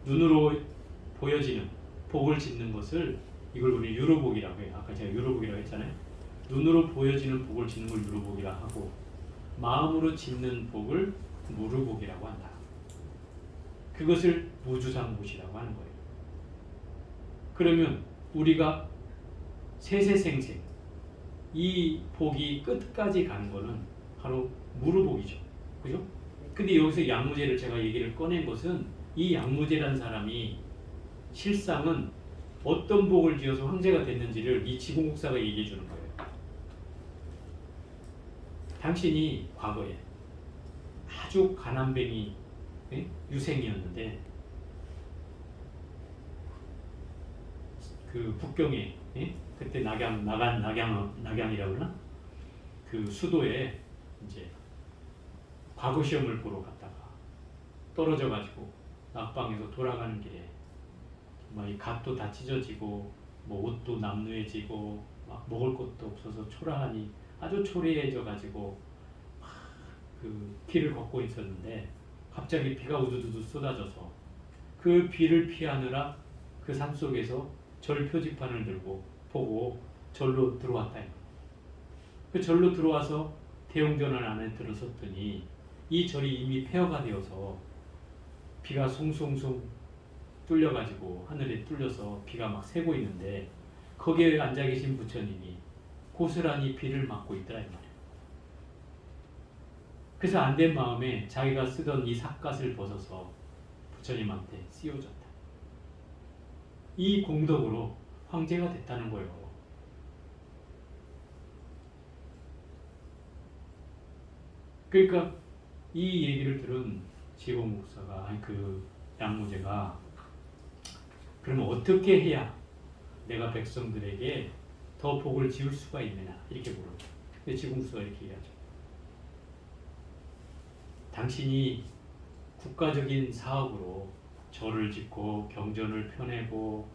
눈으로 보여지는 복을 짓는 것을 이걸 우리 유로복이라고 해요. 아까 제가 유로복이라고 했잖아요. 눈으로 보여지는 복을 짓는 걸 유로복이라 하고 마음으로 짓는 복을 무르복이라고 한다. 그것을 무주상복이라고 하는 거예요. 그러면 우리가 세세생생 이 복이 끝까지 가는 거는 바로 무르복이죠. 그죠? 근데 여기서 양무제를 제가 얘기를 꺼낸 것은 이 양무제라는 사람이 실상은 어떤 복을 지어서 황제가 됐는지를 이 지공국사가 얘기해 주는 거예요. 당신이 과거에 아주 가난뱅이 유생이었는데 그 북경에 그때 낙양이라고 그러나 그 수도에 이제 과거 시험을 보러 갔다가 떨어져 가지고 낙방에서 돌아가는 길에 막 이 갓도 다 찢어지고 뭐 옷도 남루해지고 막 먹을 것도 없어서 초라하니 아주 초라해져 가지고 그 길을 걷고 있었는데 갑자기 비가 우두두두 쏟아져서 그 비를 피하느라 그 산속에서 절 표지판을 들고 보고 절로 들어왔다. 그 절로 들어와서 대웅전을 안에 들어섰더니 이 절이 이미 폐허가 되어서 비가 숭숭숭 뚫려가지고 하늘에 뚫려서 비가 막 새고 있는데 거기에 앉아 계신 부처님이 고스란히 비를 맞고 있더라 이 말이에요. 그래서 안 된 마음에 자기가 쓰던 이 삿갓을 벗어서 부처님한테 씌워줬다. 이 공덕으로 황제가 됐다는 거예요. 그러니까 이 얘기를 들은 지공 목사가 아니 그 양무제가 그러면 어떻게 해야 내가 백성들에게 더 복을 지을 수가 있느냐 이렇게 물어요. 근데 지공 목사가 이렇게 얘기하죠. 당신이 국가적인 사업으로 절을 짓고 경전을 펴내고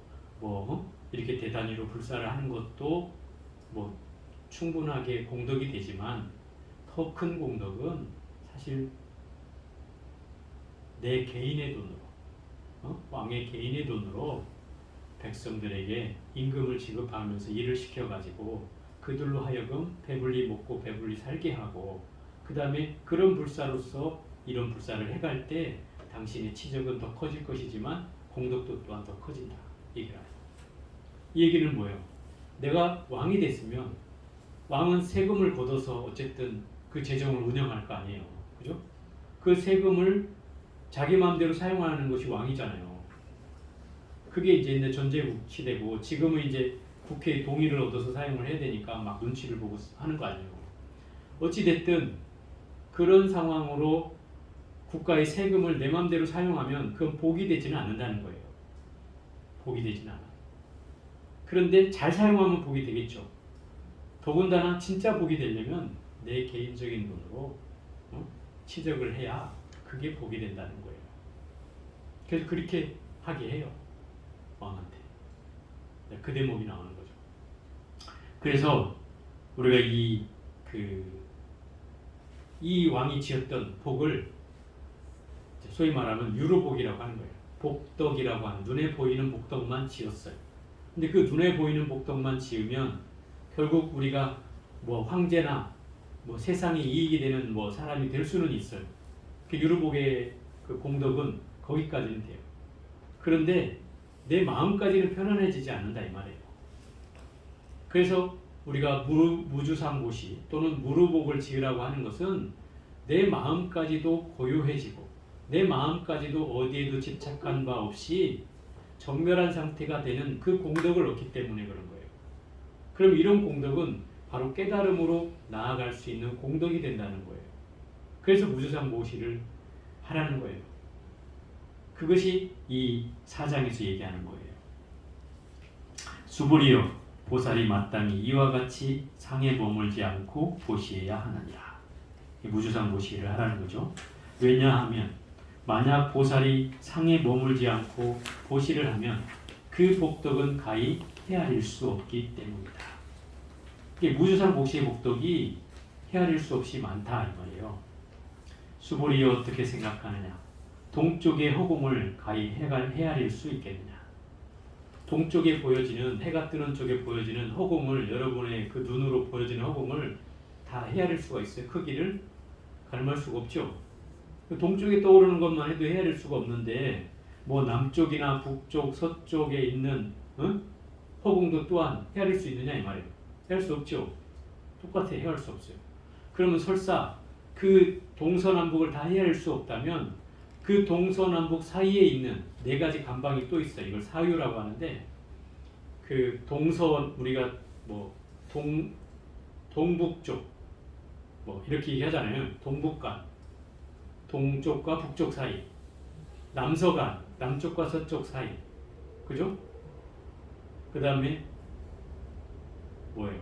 이렇게 대단위로 불사를 하는 것도 뭐 충분하게 공덕이 되지만 더 큰 공덕은 사실 내 개인의 돈으로 왕의 개인의 돈으로 백성들에게 임금을 지급하면서 일을 시켜가지고 그들로 하여금 배불리 먹고 배불리 살게 하고 그 다음에 그런 불사로서 이런 불사를 해갈 때 당신의 치적은 더 커질 것이지만 공덕도 또한 더 커진다. 얘기를 하죠. 이 얘기는 뭐예요? 내가 왕이 됐으면 왕은 세금을 걷어서 어쨌든 그 재정을 운영할 거 아니에요. 그죠? 그 세금을 자기 마음대로 사용하는 것이 왕이잖아요. 그게 이제 옛날 전제국 시대고 지금은 이제 국회의 동의를 얻어서 사용을 해야 되니까 막 눈치를 보고 하는 거 아니에요. 어찌됐든 그런 상황으로 국가의 세금을 내 마음대로 사용하면 그건 복이 되지는 않는다는 거예요. 복이 되지는 않아. 그런데 잘 사용하면 복이 되겠죠. 더군다나 진짜 복이 되려면 내 개인적인 돈으로 치적을 해야 그게 복이 된다는 거예요. 그래서 그렇게 하게 해요. 왕한테. 그 대목이 나오는 거죠. 그래서 우리가 이 왕이 지었던 복을 소위 말하면 유로복이라고 하는 거예요. 복덕이라고 하는 눈에 보이는 복덕만 지었어요. 근데 그 눈에 보이는 복덕만 지으면 결국 우리가 뭐 황제나 뭐 세상에 이익이 되는 뭐 사람이 될 수는 있어요. 그 유로복의 그 공덕은 거기까지는 돼요. 그런데 내 마음까지는 편안해지지 않는다 이 말이에요. 그래서 우리가 무주상고시 또는 무루복을 지으라고 하는 것은 내 마음까지도 고요해지고 내 마음까지도 어디에도 집착한 바 없이 정멸한 상태가 되는 그 공덕을 얻기 때문에 그런 거예요. 그럼 이런 공덕은 바로 깨달음으로 나아갈 수 있는 공덕이 된다는 거예요. 그래서 무주상고시를 하라는 거예요. 그것이 이 사장에서 얘기하는 거예요. 수불이여 보살이 마땅히 이와 같이 상에 머물지 않고 보시해야 하느니라. 무주상고시를 하라는 거죠. 왜냐하면 만약 보살이 상에 머물지 않고 보시를 하면 그 복덕은 가히 헤아릴 수 없기 때문이다. 무주상고시의 복덕이 헤아릴 수 없이 많다 이 말이에요. 수불이여 어떻게 생각하느냐? 동쪽의 허공을 가히 헤아릴 수 있겠느냐? 동쪽에 보여지는 해가 뜨는 쪽에 보여지는 허공을 여러분의 그 눈으로 보여지는 허공을 다 헤아릴 수가 있어요. 크기를 가늠할 수가 없죠. 동쪽에 떠오르는 것만 해도 헤아릴 수가 없는데 뭐 남쪽이나 북쪽, 서쪽에 있는 허공도 또한 헤아릴 수 있느냐 이 말이에요. 헤아릴 수 없죠. 똑같아 헤아릴 수 없어요. 그러면 설사 그 동서남북을 다 헤아릴 수 없다면 그 동서남북 사이에 있는 네 가지 간방이 또 있어요. 이걸 사유라고 하는데 그 우리가 뭐 동북쪽 뭐 이렇게 얘기하잖아요. 동북간, 동쪽과 북쪽 사이, 남서간, 남쪽과 서쪽 사이, 그죠? 그 다음에 뭐예요?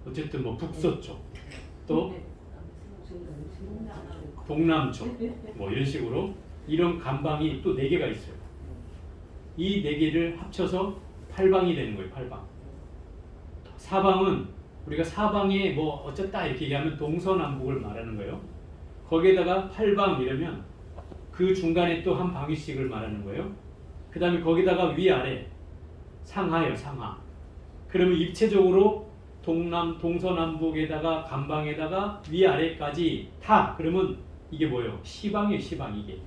어쨌든 뭐 북서쪽 또 동남쪽 뭐 이런 식으로 이런 간방이 또 4개가 있어요. 이 4개를 합쳐서 8방이 되는 거예요. 8방. 사방은 우리가 사방에 뭐 어쨌다 이렇게 얘기하면 동서남북을 말하는 거예요. 거기에다가 8방 이러면 그 중간에 또 한 방위씩을 말하는 거예요. 그 다음에 거기다가 위아래 상하예요. 상하. 그러면 입체적으로 동서남북에다가 간방에다가 위아래까지 다 그러면 이게 뭐예요? 시방이에요. 시방 이게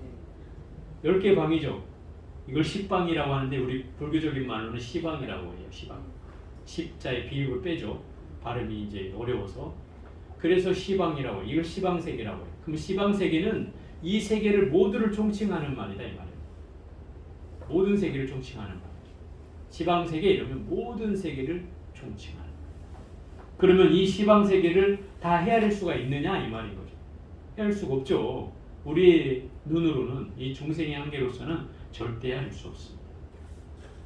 10개 방이죠. 이걸 시방이라고 하는데 우리 불교적인 말로는 시방이라고 해요. 시방. 십자의 비읍을 빼죠. 발음이 이제 어려워서. 그래서 시방이라고 해요. 이걸 시방세계라고 해요. 그럼 시방세계는 이 세계를 모두를 총칭하는 말이다 이 말이에요. 모든 세계를 총칭하는 말. 시방세계 이러면 모든 세계를 총칭하는. 그러면 이 시방세계를 다 헤아릴 수가 있느냐 이 말인 거죠. 헤아릴 수가 없죠. 우리의 눈으로는 이 중생의 한계로서는 절대 헤아릴 수 없습니다.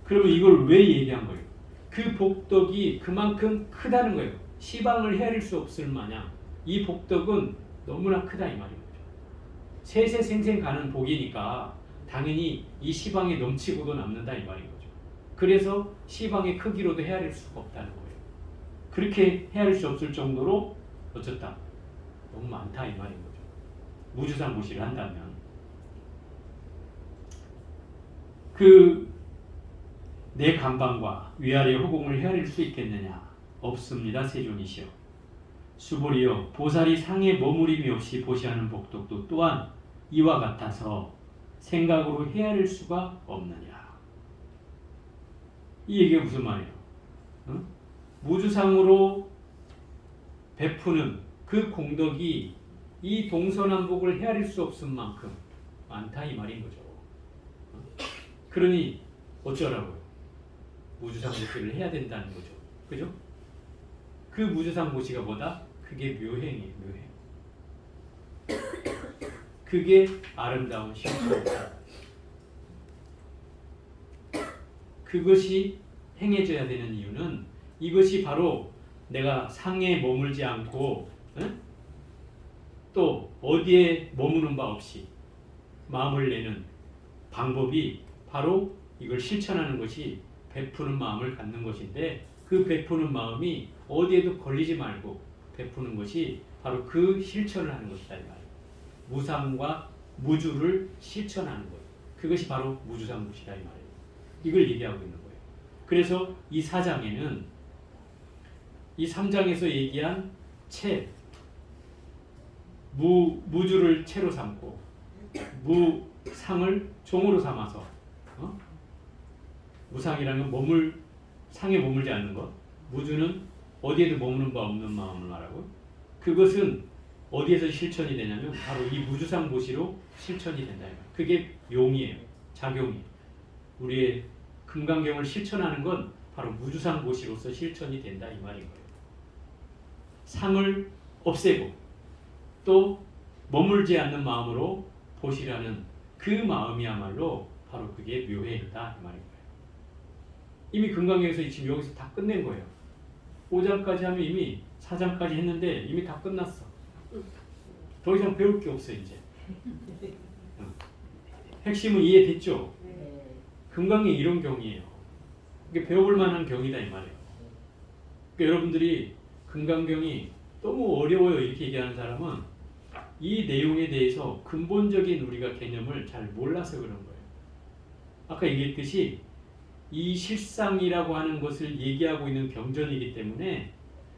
그러면 이걸 왜 얘기한 거예요? 그 복덕이 그만큼 크다는 거예요. 시방을 헤아릴 수 없을 마냥 이 복덕은 너무나 크다 이 말인 거죠. 세세생생 가는 복이니까 당연히 이 시방에 넘치고도 남는다 이 말인 거죠. 그래서 시방의 크기로도 헤아릴 수가 없다는 거예요. 그렇게 헤아릴 수 없을 정도로 어쩌다 너무 많다 이 말인 거죠. 무주상 무시를 한다면 내 간방과 위아래 허공을 헤아릴 수 있겠느냐? 없습니다. 세존이시여. 수보리여 보살이 상에 머무림이 없이 보시하는 복덕도 또한 이와 같아서 생각으로 헤아릴 수가 없느냐? 이 얘기가 무슨 말이에요? 응? 무주상으로 베푸는 그 공덕이 이 동서남북을 헤아릴 수 없을 만큼 많다 이 말인 거죠. 그러니 어쩌라고요? 무주상보시를 해야 된다는 거죠. 그죠? 그 무주상보시가 뭐다? 그게 묘행이에요. 묘행. 그게 아름다운 심성이다. 그것이 행해져야 되는 이유는 이것이 바로 내가 상에 머물지 않고 또 어디에 머무는 바 없이 마음을 내는 방법이 바로 이걸 실천하는 것이 베푸는 마음을 갖는 것인데 그 베푸는 마음이 어디에도 걸리지 말고 베푸는 것이 바로 그 실천을 하는 것이다 이 말이에요. 무상과 무주를 실천하는 것. 그것이 바로 무주상무시다 이 말이에요. 이걸 얘기하고 있는 거예요. 그래서 이 4장에는 이 3장에서 얘기한 채 무주를 채로 삼고 무상을 종으로 삼아서 무상이라는 건 상에 머물지 않는 것, 무주는 어디에도 머무는 바 없는 마음을 말하고 그것은 어디에서 실천이 되냐면 바로 이 무주상보시로 실천이 된다. 그게 용이에요. 작용이에요. 우리의 금강경을 실천하는 건 바로 무주상보시로서 실천이 된다 이 말인 거예요. 상을 없애고 또 머물지 않는 마음으로 보시라는 그 마음이야말로 바로 그게 묘행이다 이 말인 거예요. 이미 금강경에서 지금 여기서 다 끝낸 거예요. 5장까지 하면 이미 4장까지 했는데 이미 다 끝났어. 더 이상 배울 게 없어 이제. 핵심은 이해됐죠? 금강경 이런 경이에요. 이게 배워볼 만한 경이다 이 말이에요. 그러니까 여러분들이 금강경이 너무 어려워요 이렇게 얘기하는 사람은 이 내용에 대해서 근본적인 우리가 개념을 잘 몰라서 그런 거예요. 아까 얘기했듯이 이 실상이라고 하는 것을 얘기하고 있는 병전이기 때문에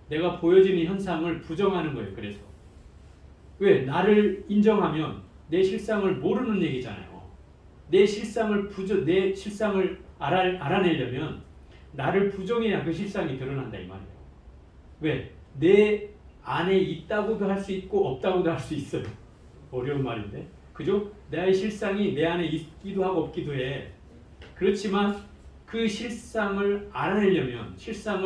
내가 보여지는 현상을 부정하는 거예요. 그래서 왜? 나를 인정하면 내 실상을 모르는 얘기잖아요. 내 실상을 알아내려면 나를 부정해야 그 실상이 드러난다 이 말이에요. 왜? 내 안에 있다고도 할 수 있고 없다고도 할 수 있어요. 어려운 말인데, 그죠? 나의 실상이 내 안에 있기도 하고 없기도 해. 그렇지만 그 실상을 알아내려면 실상을